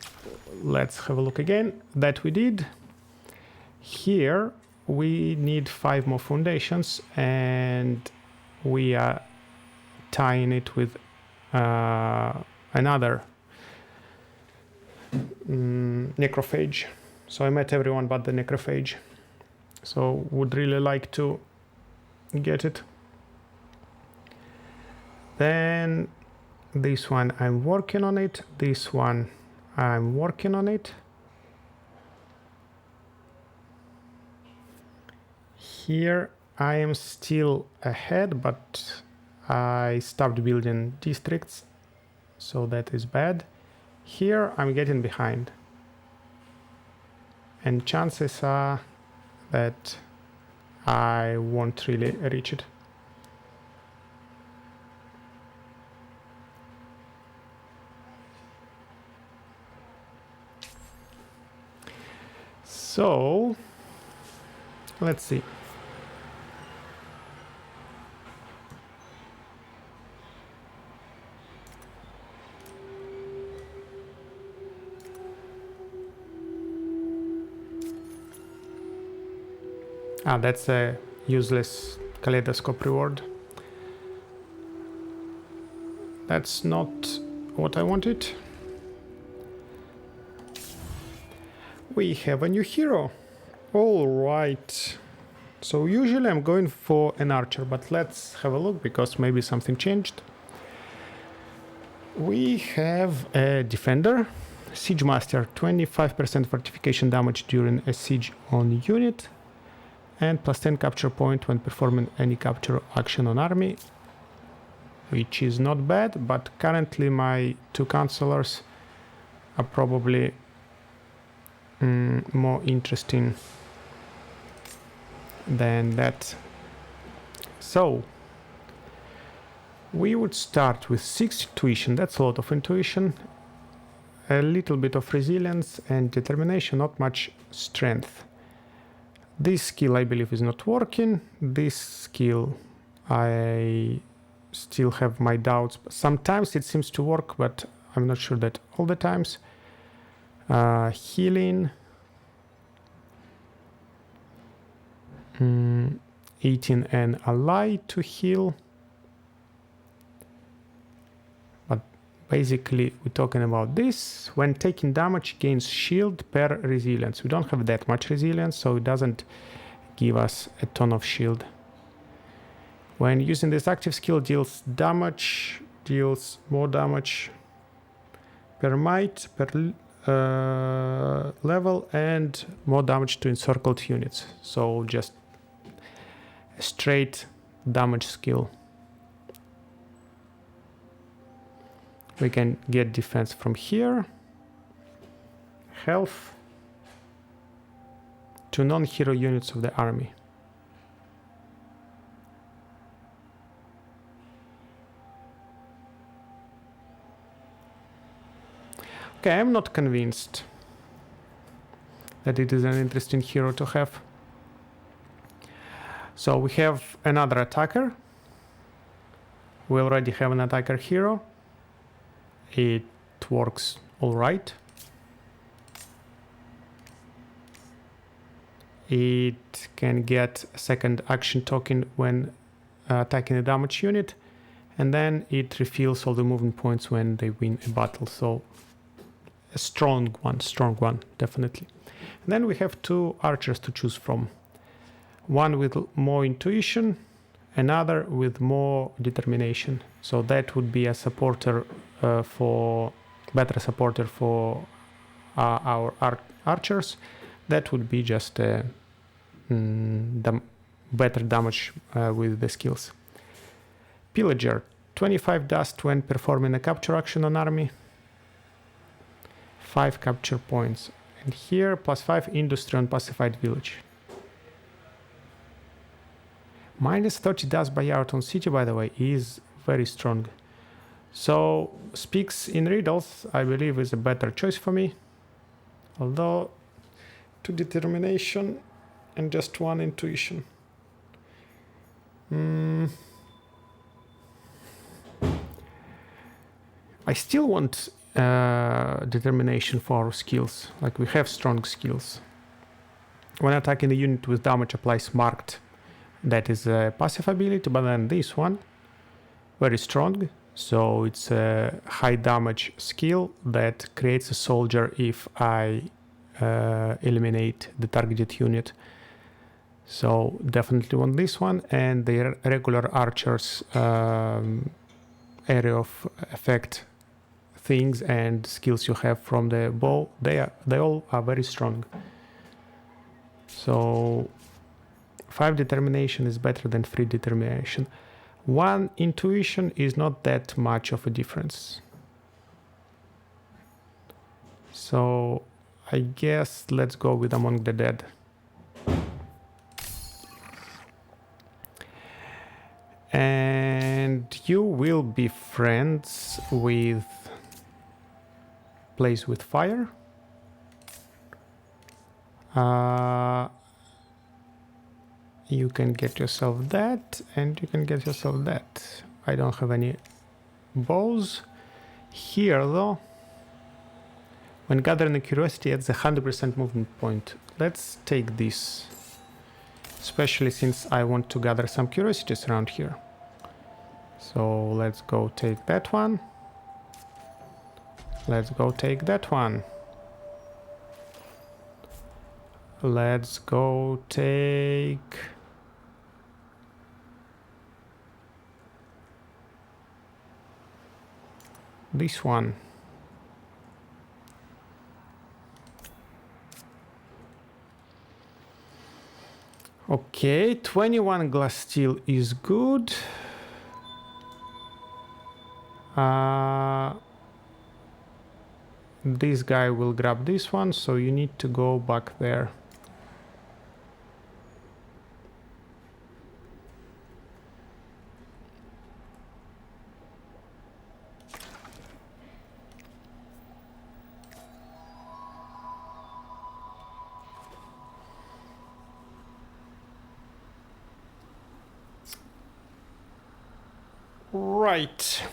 let's have a look again. That we did. Here we need 5 more foundations, and we are tying it with another necrophage. So I met everyone but the necrophage. So would really like to get it. Then this one I'm working on it. This one I'm working on it. Here I am still ahead, but I stopped building districts, so that is bad. Here I'm getting behind, and chances are that I won't really reach it. So let's see. Ah, that's a useless kaleidoscope reward. That's not what I wanted. We have a new hero. All right. So usually I'm going for an archer, but let's have a look because maybe something changed. We have a defender, siege master, 25% fortification damage during a siege on unit, and plus 10 capture point when performing any capture action on army, which is not bad, but currently my two counselors are probably more interesting than that. So we would start with 6 intuition. That's a lot of intuition, a little bit of resilience and determination, not much strength. This skill I believe is not working. This skill I still have my doubts. Sometimes it seems to work, but I'm not sure that all the times. Healing, 18 an ally to heal, but basically we're talking about this. When taking damage, gains shield per resilience. We don't have that much resilience, so it doesn't give us a ton of shield. When using this active skill, deals more damage per might, per level, and more damage to encircled units. So just a straight damage skill. We can get defense from here, health to non-hero units of the army. Okay, I'm not convinced that it is an interesting hero to have. So we have another attacker. We already have an attacker hero. It works all right. It can get a second action token when attacking a damage unit, and then it refills all the movement points when they win a battle. So a strong one, definitely. And then we have 2 archers to choose from. One with more intuition, another with more determination. So that would be a supporter better supporter for our archers. That would be just better damage with the skills. Pillager, 25 dust when performing a capture action on army. 5 capture points. And here, plus 5 industry on pacified village. Minus 30 dust buyout on city, by the way, is very strong. So, speaks in riddles, I believe, is a better choice for me. Although, 2 determination and just 1 intuition. I still want determination for our skills. Like, we have strong skills. When attacking the unit with damage applies marked, that is a passive ability, but then this one, very strong. So it's a high damage skill that creates a soldier if I eliminate the targeted unit. So definitely want this one, and the regular archers area of effect things and skills you have from the bow, they all are very strong. So 5 determination is better than 3 determination. 1 intuition is not that much of a difference. So I guess let's go with Among the Dead. And you will be friends with Plays with Fire. You can get yourself that, and you can get yourself that. I don't have any bows. Here, though, when gathering a curiosity, adds a 100% movement point. Let's take this, especially since I want to gather some curiosities around here. So let's go take that one. Let's go take that one. Let's go take this one. Okay, 21 glass steel is good. This guy will grab this one, so you need to go back there. Right.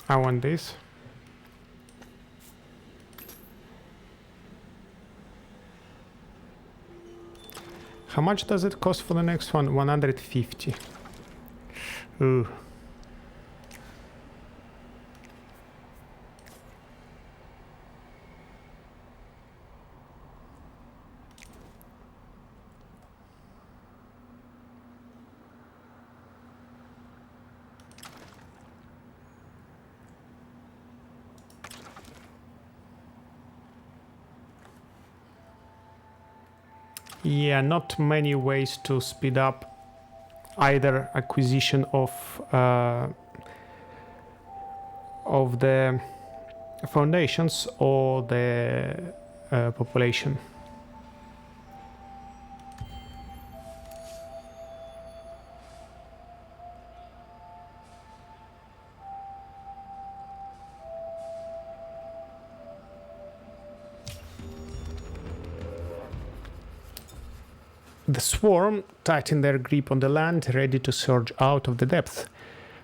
I want this. How much does it cost for the next one? 150. Ooh. Yeah, not many ways to speed up either acquisition of the foundations or the population. The swarm tighten their grip on the land, ready to surge out of the depth.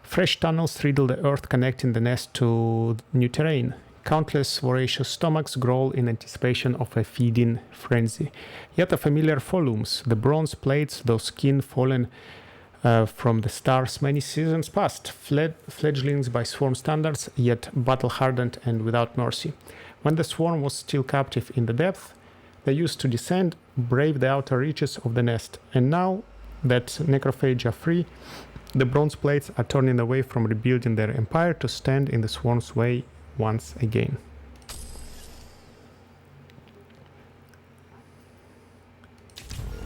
Fresh tunnels riddle the earth, connecting the nest to new terrain. Countless voracious stomachs growl in anticipation of a feeding frenzy. Yet a familiar foe looms. The bronze plates, those skin fallen from the stars many seasons past, fledglings by swarm standards, yet battle-hardened and without mercy. When the swarm was still captive in the depth, they used to descend, brave the outer reaches of the nest. And now that Necrophages are free, the bronze plates are turning away from rebuilding their empire to stand in the swarm's way once again.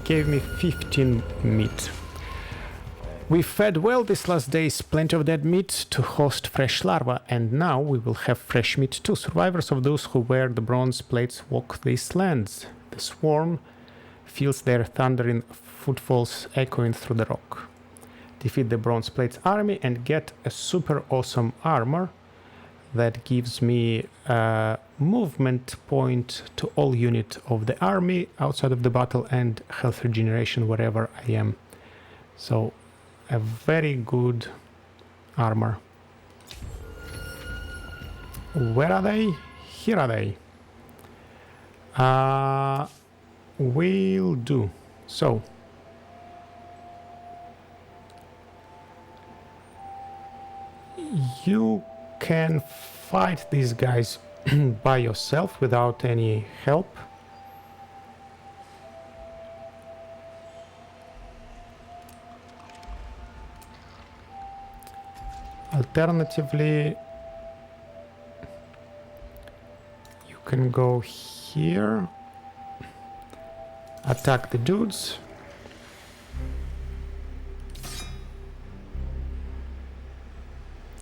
Gave me 15 meat. We fed well these last days, plenty of dead meat to host fresh larvae, and now we will have fresh meat too. Survivors of those who wear the bronze plates walk these lands. The swarm feels their thundering footfalls echoing through the rock. Defeat the bronze plates army and get a super awesome armor that gives me a movement point to all unit of the army outside of the battle and health regeneration wherever I am. So a very good armor. Where are they? Here are they. Will do. So you can fight these guys by yourself without any help. Alternatively, you can go here, attack the dudes.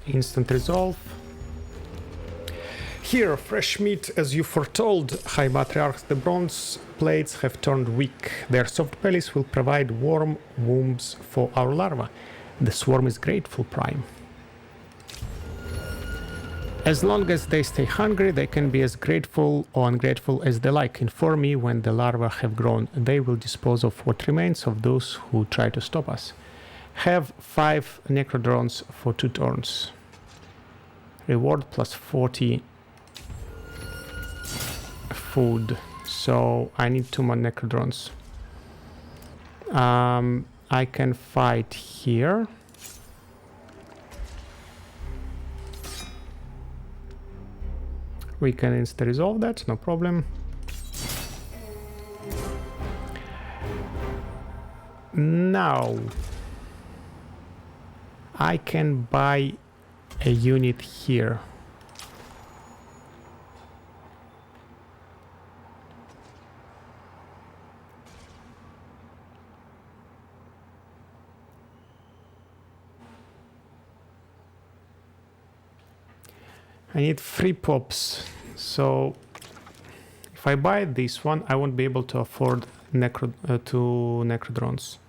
Instant resolve. Here, fresh meat, as you foretold, High Matriarch. The bronze plates have turned weak. Their soft bellies will provide warm wombs for our larvae. The swarm is grateful, Prime. As long as they stay hungry, they can be as grateful or ungrateful as they like. Inform me when the larvae have grown. They will dispose of what remains of those who try to stop us. Have 5 necrodrones for 2 turns. Reward plus 40 food. So I need 2 more necrodrones. I can fight here. We can insta-resolve that, no problem. Now I can buy a unit here. I need 3 pops, so if I buy this one, I won't be able to afford two necrodrones.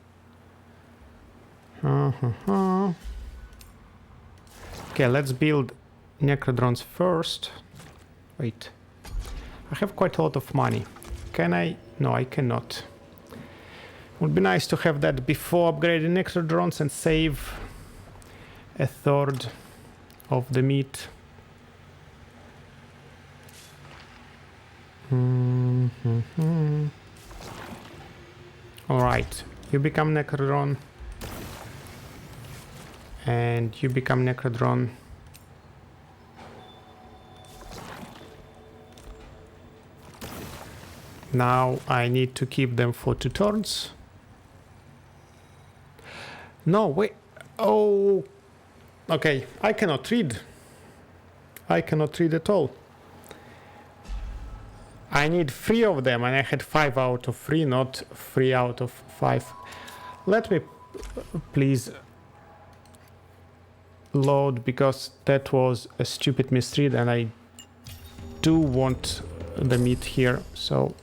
Okay, let's build necrodrones first. Wait, I have quite a lot of money. Can I? No, I cannot. Would be nice to have that before upgrading necrodrones and save a third of the meat. Alright, you become Necrodrone. And you become Necrodrone. Now I need to keep them for 2 turns. No, wait. Oh, okay, I cannot read. I cannot read at all. I need 3 of them, and I had 5 out of 3, not 3 out of 5. Let me please load, because that was a stupid misread, and I do want the meat here. So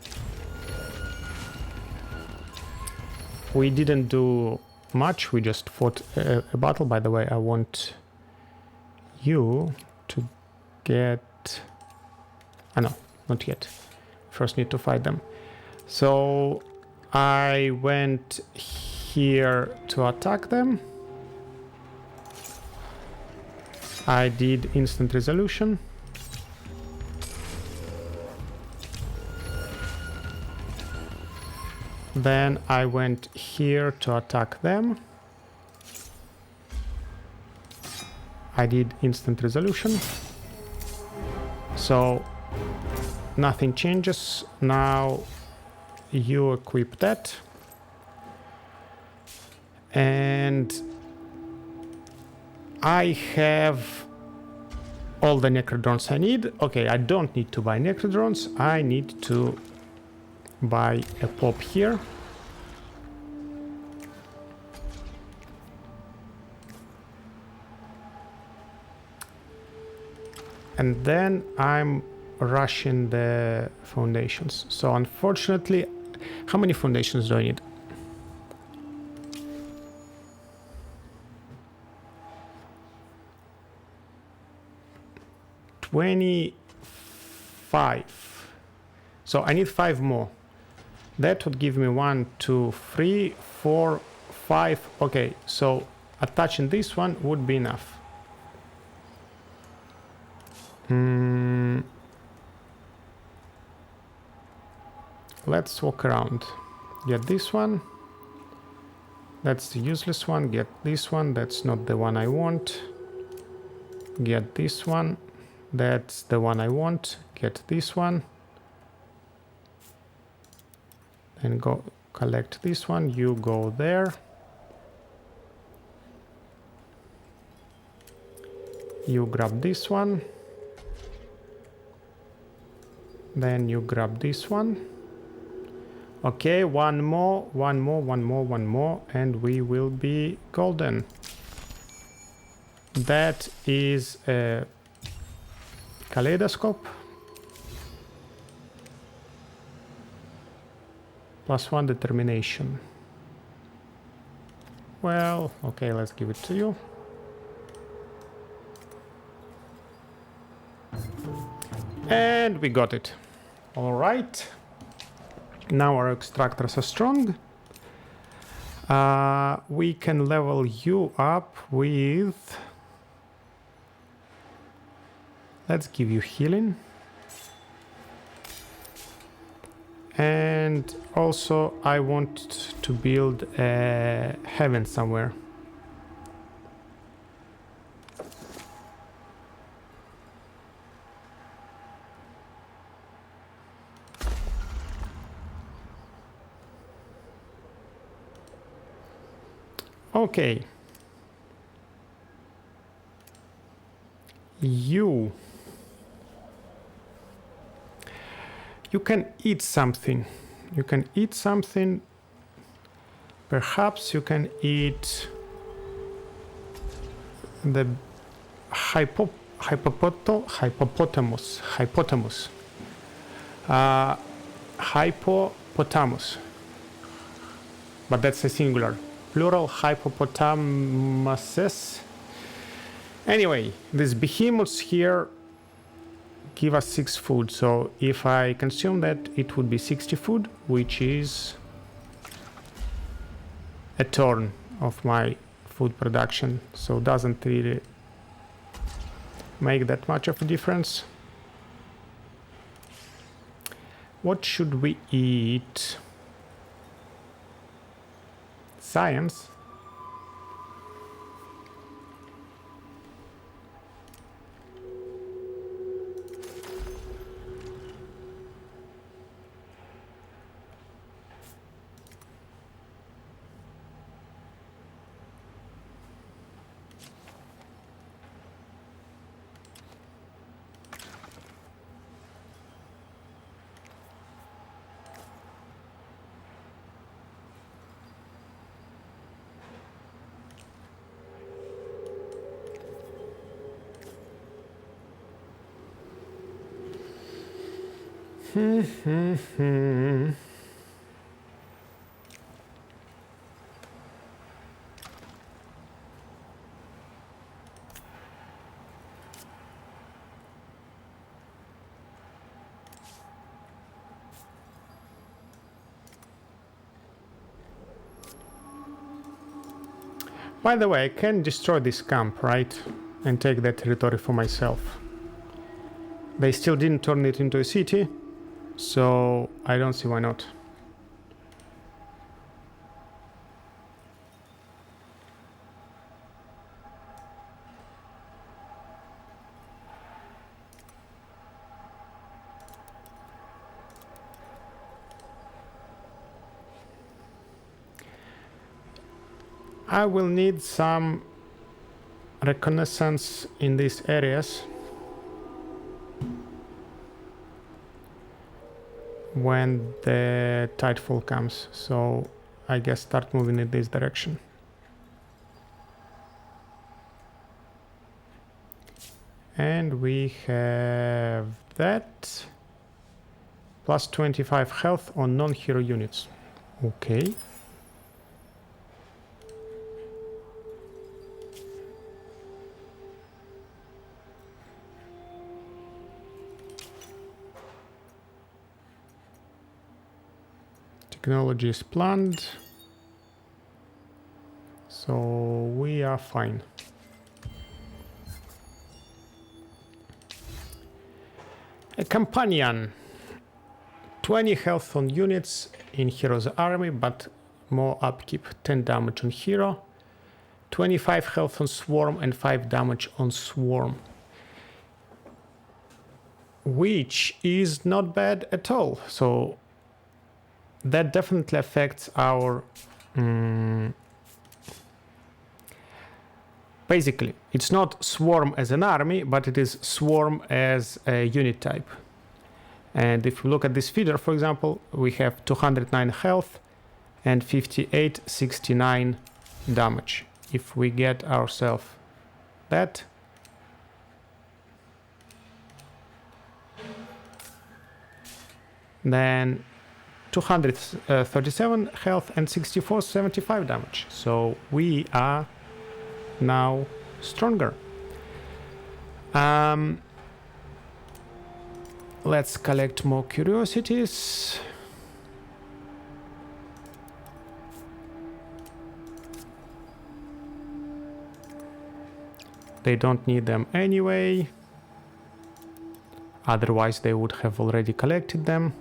we didn't do much, we just fought a battle. By the way, I want you to get... no, not yet. First need to fight them. So I went here to attack them. I did instant resolution. Then I went here to attack them. I did instant resolution. So nothing changes. Now you equip that. And I have all the necrodrones I need. Okay, I don't need to buy necrodrones. I need to buy a pop here. And then I'm rushing the foundations. So unfortunately, how many foundations do I need? $25. So I need 5 more. That would give me 1, 2, 3, 4, 5. Okay, so attaching this one would be enough. Let's walk around. Get this one. That's the useless one. Get this one. That's not the one I want. Get this one. That's the one I want. Get this one. And go collect this one. You go there. You grab this one. Then you grab this one. Okay, one more, and we will be golden. That is a kaleidoscope. +1 determination. Well, okay, let's give it to you. And we got it. All right. Now our extractors are strong. We can level you up with... Let's give you healing. And also I want to build a heaven somewhere. Okay. You can eat something. You can eat something. Perhaps you can eat the hippopotamus. Hippopotamus. But that's a singular. Plural hippopotamuses. Anyway, these behemoths here give us 6 food, so if I consume that, it would be 60 food, which is a turn of my food production, so doesn't really make that much of a difference. What should we eat? Science. By the way, I can destroy this camp, right? And take that territory for myself. They still didn't turn it into a city, so I don't see why not. I will need some reconnaissance in these areas when the tidefall comes, so I guess start moving in this direction. And we have that plus 25 health on non-hero units. Okay. Technology is planned, so we are fine. A companion, 20 health on units in hero's army, but more upkeep, 10 damage on hero, 25 health on swarm and 5 damage on swarm, which is not bad at all. So that definitely affects our... Basically, it's not swarm as an army, but it is swarm as a unit type. And if we look at this feeder, for example, we have 209 health and 69 damage. If we get ourselves that, then 237 health and 75 damage. So we are now stronger. Let's collect more curiosities. They don't need them anyway. Otherwise they would have already collected them.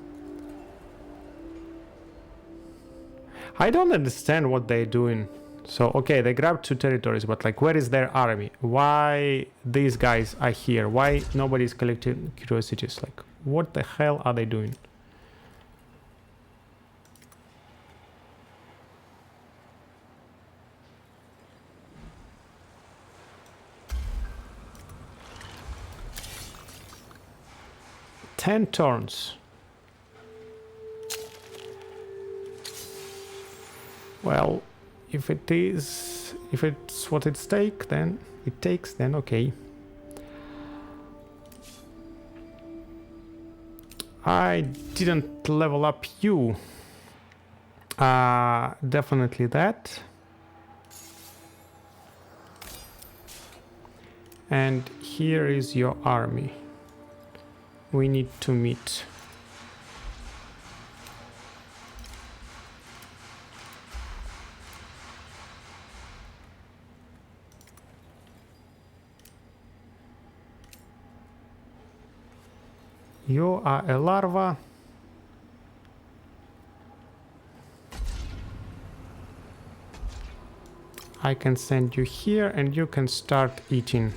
I don't understand what they're doing. So, okay, they grabbed 2 territories, but like, where is their army? Why these guys are here? Why nobody's collecting curiosities? Like, what the hell are they doing? Ten turns. Well, if it's what it's takes, then okay. I didn't level up you. Definitely that. And here is your army. We need to meet. You are a larva. I can send you here and you can start eating.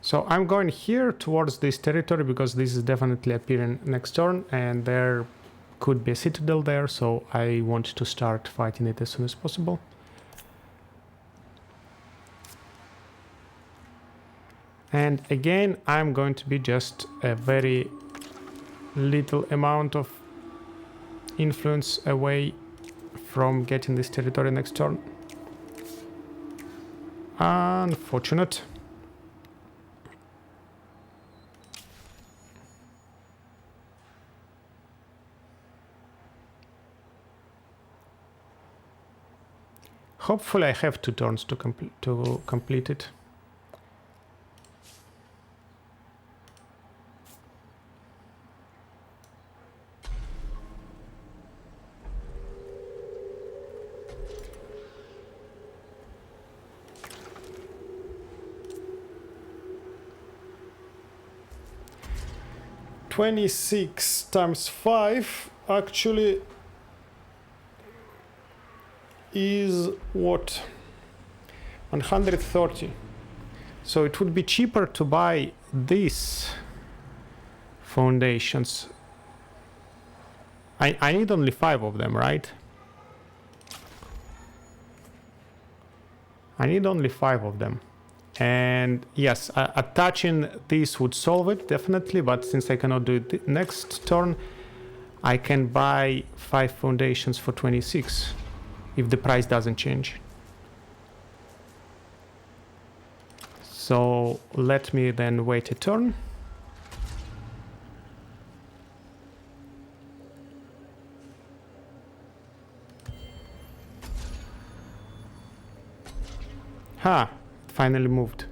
So I'm going here towards this territory because this is definitely appearing next turn and there could be a citadel there, so I want to start fighting it as soon as possible. And again, I'm going to be just a very little amount of influence away from getting this territory next turn. Unfortunate. Hopefully I have 2 turns to complete it. $26 times 5 actually is what? 130. So it would be cheaper to buy these foundations. I need only 5 of them, right? I need only 5 of them. And yes, attaching these would solve it, definitely, but since I cannot do it next turn, I can buy 5 foundations for 26 if the price doesn't change. So let me then wait a turn. Ha! It finally moved.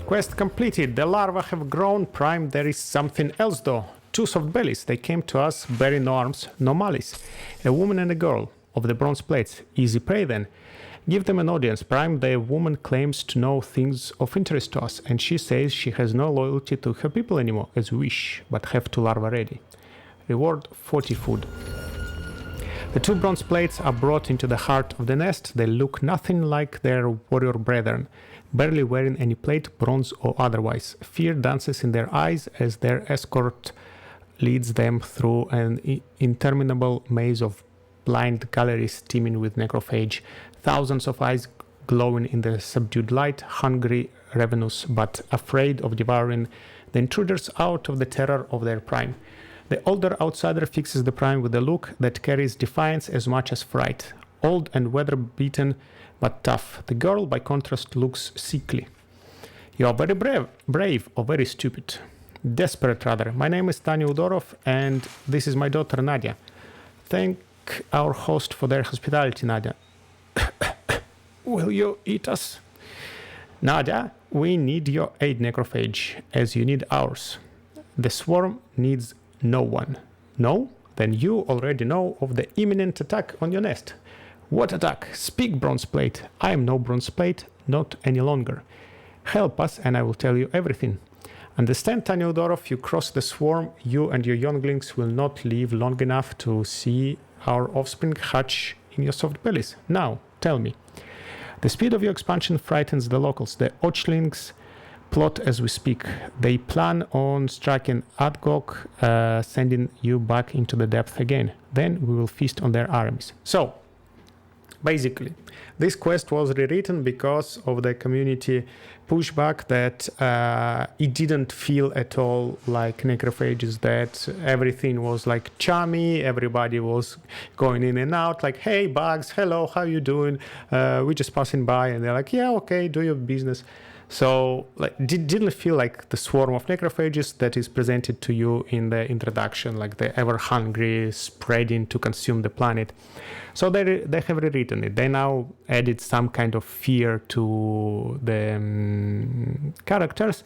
Quest completed. The larvae have grown. Prime. There is something else though. 2 soft bellies. They came to us bearing no arms, no malice. A woman and a girl of the bronze plates. Easy prey then. Give them an audience. Prime. The woman claims to know things of interest to us, and she says she has no loyalty to her people anymore, as we wish, but have 2 larvae ready. Reward 40 food. The 2 bronze plates are brought into the heart of the nest. They look nothing like their warrior brethren, barely wearing any plate, bronze or otherwise. Fear dances in their eyes as their escort leads them through an interminable maze of blind galleries teeming with necrophage. Thousands of eyes glowing in the subdued light, hungry, ravenous, but afraid of devouring the intruders out of the terror of their prime. The older outsider fixes the prime with a look that carries defiance as much as fright. Old and weather-beaten, but tough. The girl, by contrast, looks sickly. You are very brave or very stupid. Desperate, rather. My name is Tanya Udorov, and this is my daughter, Nadia. Thank our host for their hospitality, Nadia. Will you eat us? Nadia, we need your aid, Necrophage, as you need ours. The swarm needs no one. No? Then you already know of the imminent attack on your nest. What attack? Speak, Bronzeplate. I am no Bronzeplate, not any longer. Help us, and I will tell you everything. Understand, Tanya Udorov, you cross the swarm, you and your younglings will not live long enough to see our offspring hatch in your soft bellies. Now, tell me. The speed of your expansion frightens the locals. The Ochlings plot as we speak. They plan on striking Adgok, sending you back into the depth again. Then we will feast on their armies. So, basically, this quest was rewritten because of the community pushback that it didn't feel at all like Necrophages, that everything was like chummy, everybody was going in and out, like, hey, bugs, hello, how you doing? We're just passing by, and they're like, yeah, okay, do your business. So like, didn't feel like the swarm of Necrophages that is presented to you in the introduction, like the ever-hungry spreading to consume the planet. So they have rewritten it. They now added some kind of fear to the characters,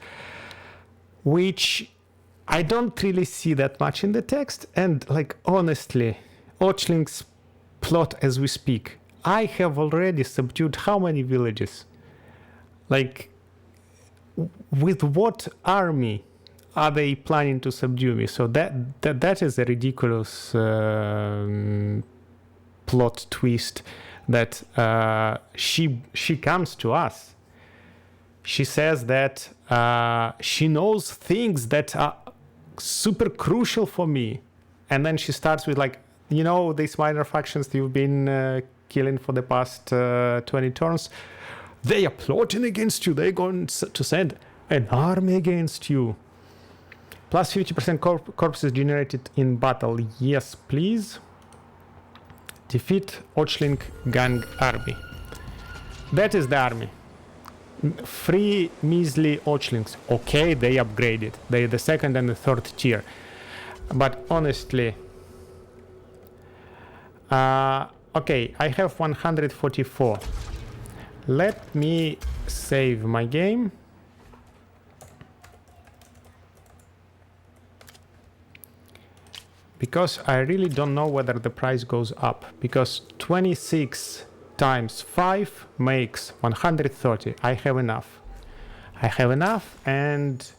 which I don't really see that much in the text. And like, honestly, Ochlings plot as we speak. I have already subdued how many villages? Like, with what army are they planning to subdue me? So that is a ridiculous plot twist that she comes to us. She says that she knows things that are super crucial for me, and then she starts with like, you know, these minor factions you've been killing for the past 20 turns. They are plotting against you. They're going to send an army against you. Plus 50% corpses generated in battle. Yes, please. Defeat Ochling Gang army. That is the army. 3 measly Ochlings. Okay, they upgraded. They're the second and the third tier. But honestly... okay, I have 144. Let me save my game. Because I really don't know whether the price goes up. Because 26 times 5 makes 130. I have enough. I have enough, and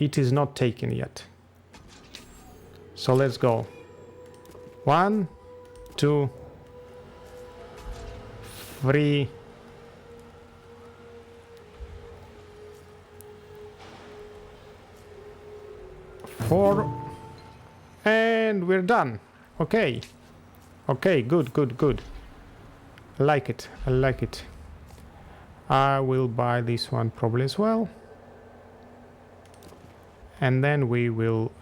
it is not taken yet. So let's go. 1, 2, 3, 4, and we're done. Okay. Okay, good. I like it. I will buy this one probably as well. And then we will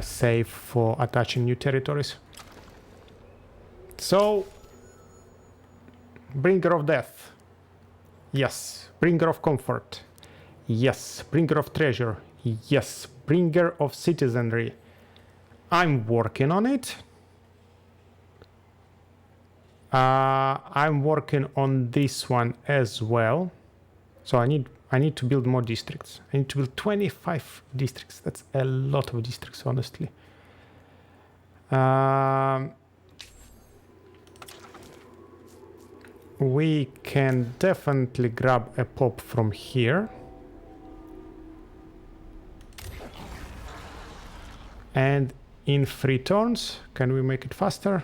save for attaching new territories. So, Bringer of Death. Yes. Bringer of Comfort. Yes. Bringer of Treasure. Yes. Bringer of Citizenry. I'm working on it. I'm working on this one as well. So I need to build more districts. I need to build 25 districts. That's a lot of districts, honestly. We can definitely grab a pop from here. And in 3 turns, can we make it faster?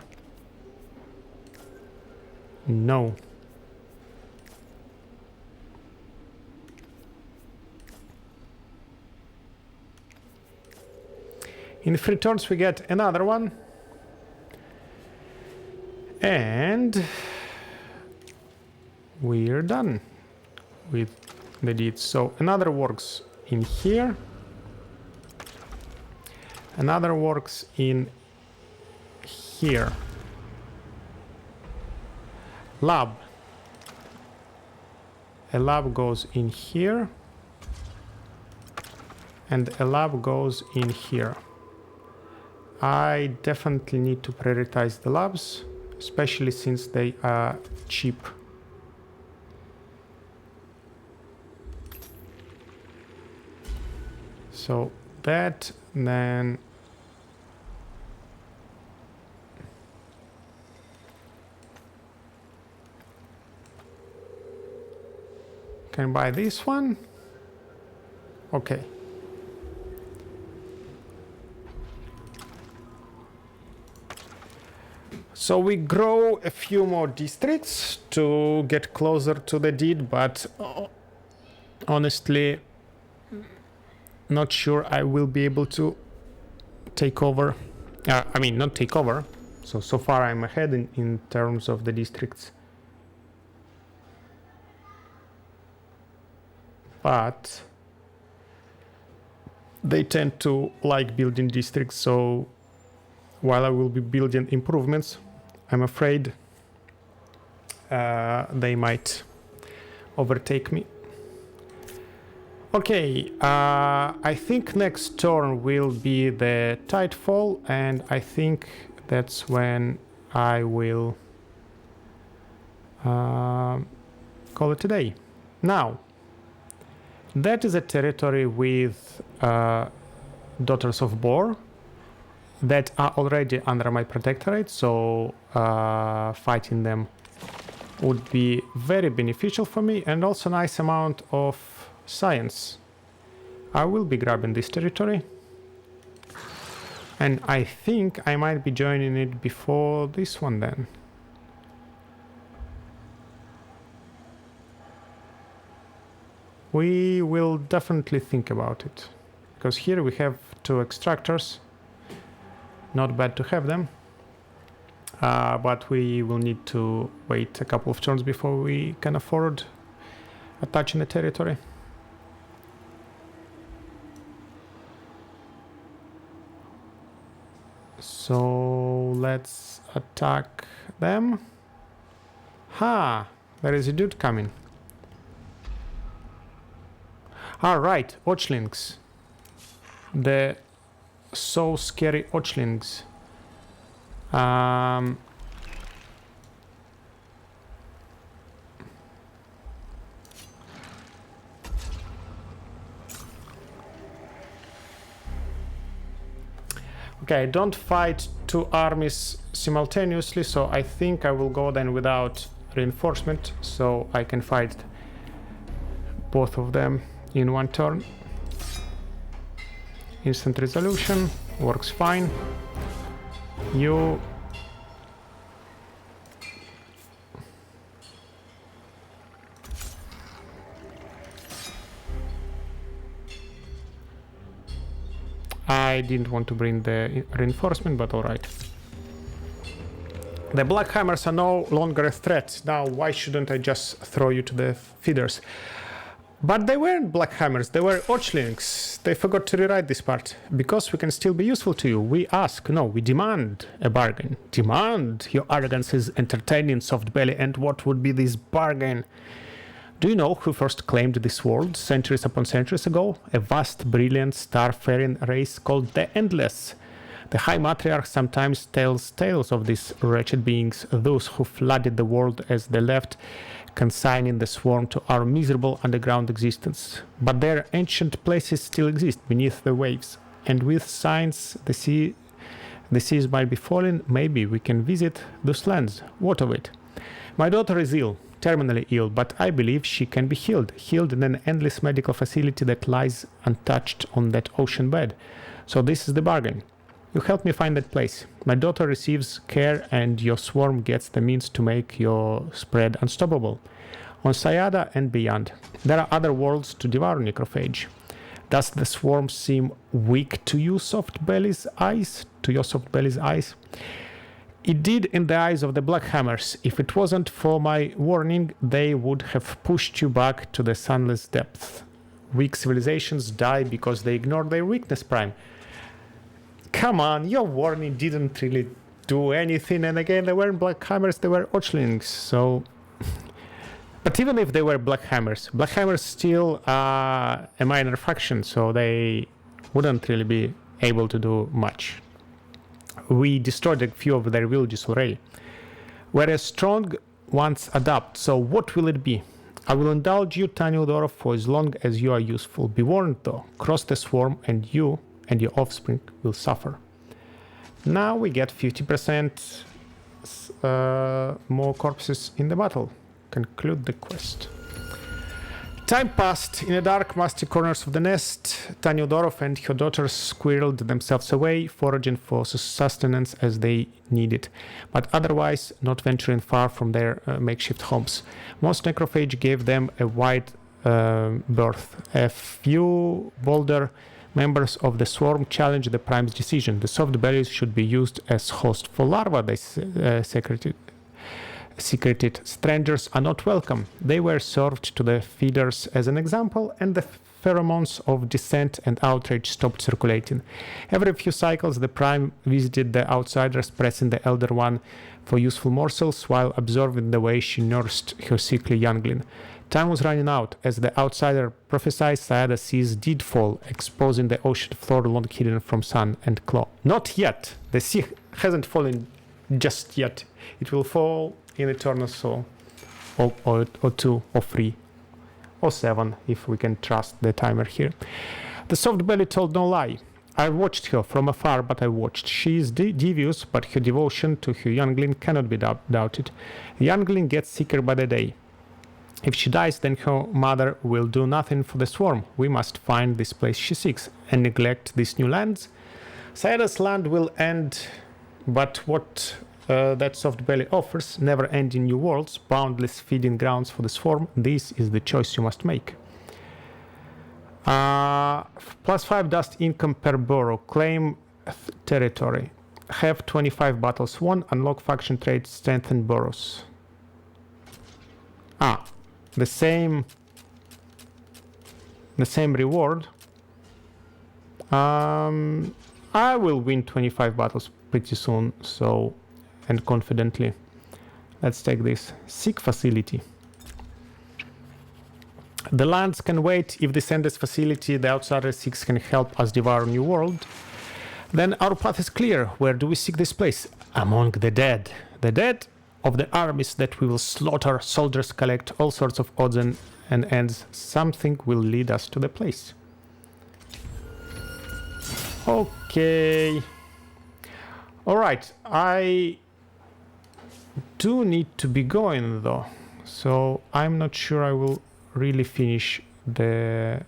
No. In 3 turns we get another one. And we're done with the deeds. So another works in here. Another works in here. Lab. a lab goes in here. And a lab goes in here. I definitely need to prioritize the labs, especially since they are cheap. So that, then can buy this one. Okay. So we grow a few more districts to get closer to the deed, but honestly, not sure I will be able to take over. I mean, not take over. So far I'm ahead in terms of the districts. But they tend to like building districts, so while I will be building improvements, I'm afraid they might overtake me. Okay, I think next turn will be the Tidefall, and I think that's when I will call it a day. Now, that is a territory with Daughters of Bor that are already under my protectorate, so fighting them would be very beneficial for me, and also a nice amount of science. I will be grabbing this territory, and I think I might be joining it before this one then. We will definitely think about it, because here we have 2 extractors. Not bad to have them, but we will need to wait a couple of turns before we can afford attaching the territory. So let's attack them. Ha! There is a dude coming. Alright, Ochlings. The so scary Ochlings. Okay, I don't fight 2 armies simultaneously, so I think I will go then without reinforcement, so I can fight both of them in one turn. Instant resolution, works fine. You... I didn't want to bring the reinforcement, but alright. The Blackhammers are no longer a threat. Now, why shouldn't I just throw you to the feeders? But they weren't Blackhammers, they were Ochlings. They forgot to rewrite this part. Because we can still be useful to you, we ask, no, we demand a bargain. Demand! Your arrogance is entertaining, soft belly, and what would be this bargain? Do you know who first claimed this world centuries upon centuries ago? A vast, brilliant, star-faring race called the Endless. The High Matriarch sometimes tells tales of these wretched beings, those who flooded the world as they left, consigning the swarm to our miserable underground existence. But their ancient places still exist beneath the waves, and with signs the seas might be falling, maybe we can visit those lands. What of it? My daughter is ill, terminally ill, but I believe she can be healed in an endless medical facility that lies untouched on that ocean bed. So this is the bargain. You help me find that place. My daughter receives care and your swarm gets the means to make your spread unstoppable. On Sayada and beyond, there are other worlds to devour Necrophage. Does the swarm seem weak to you, soft belly's eyes? To your soft belly's eyes? It did in the eyes of the Blackhammers. If it wasn't for my warning, they would have pushed you back to the sunless depths. Weak civilizations die because they ignore their weakness prime. Come on, your warning didn't really do anything, and again, they weren't Blackhammers, they were Ochlings, so But even if they were Blackhammers still are a minor faction, so they wouldn't really be able to do much. We destroyed a few of their villages already. Whereas strong ones adapt, so what will it be? I will indulge you, tiny Odorov, for as long as you are useful. Be warned though, cross the swarm and you and your offspring will suffer. Now we get 50% more corpses in the battle. Conclude the quest. Time passed. In the dark, musty corners of the nest, Tanya Odorov and her daughters squirreled themselves away, foraging for sustenance as they needed, but otherwise not venturing far from their makeshift homes. Most necrophage gave them a wide berth. A few bolder members of the swarm challenged the prime's decision. The soft bellies should be used as host for larvae, they secreted. Strangers are not welcome. They were served to the feeders as an example, and the pheromones of dissent and outrage stopped circulating. Every few cycles, the prime visited the outsiders, pressing the elder one for useful morsels while observing the way she nursed her sickly youngling. Time was running out. As the outsider prophesied, Sayada's seas did fall, exposing the ocean floor long hidden from sun and claw. Not yet. The sea hasn't fallen just yet. It will fall in eternal soul, or 2 or 3 or 7 if we can trust the timer here. The soft belly told no lie. I watched her from afar, but I watched. She is devious, but her devotion to her youngling cannot be doubted. The youngling gets sicker by the day. If she dies, then her mother will do nothing for the swarm. We must find this place she seeks and neglect these new lands. Sayada's land will end, but what that soft belly offers, never-ending new worlds, boundless feeding grounds for the swarm, this is the choice you must make. +5 dust income per borough. Claim territory. Have 25 battles won. Unlock faction traits. Strengthen boroughs. The same reward. I will win 25 battles pretty soon, so, and confidently. Let's take this. Seek facility. The lands can wait. If they send this facility, the outsider seeks can help us devour a new world. Then our path is clear. Where do we seek this place? Among the dead. The dead of the armies that we will slaughter. Soldiers collect all sorts of odds and ends. Something will lead us to the place. Okay. Alright, I do need to be going though, so I'm not sure I will really finish the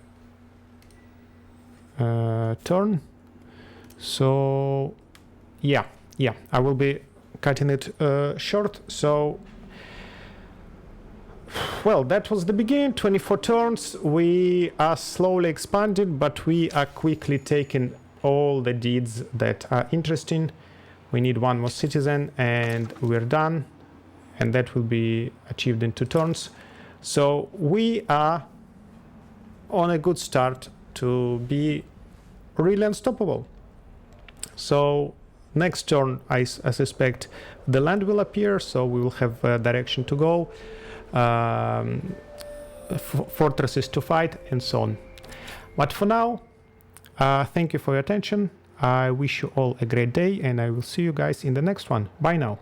turn. So yeah, I will be cutting it short. So, well, that was the beginning. 24 turns. We are slowly expanding, but we are quickly taking all the deeds that are interesting. We need one more citizen and we're done, and that will be achieved in 2 turns. So we are on a good start to be really unstoppable. So next turn, I suspect the land will appear, so we will have a direction to go, fortresses to fight, and so on. But for now, thank you for your attention. I wish you all a great day, and I will see you guys in the next one. Bye now.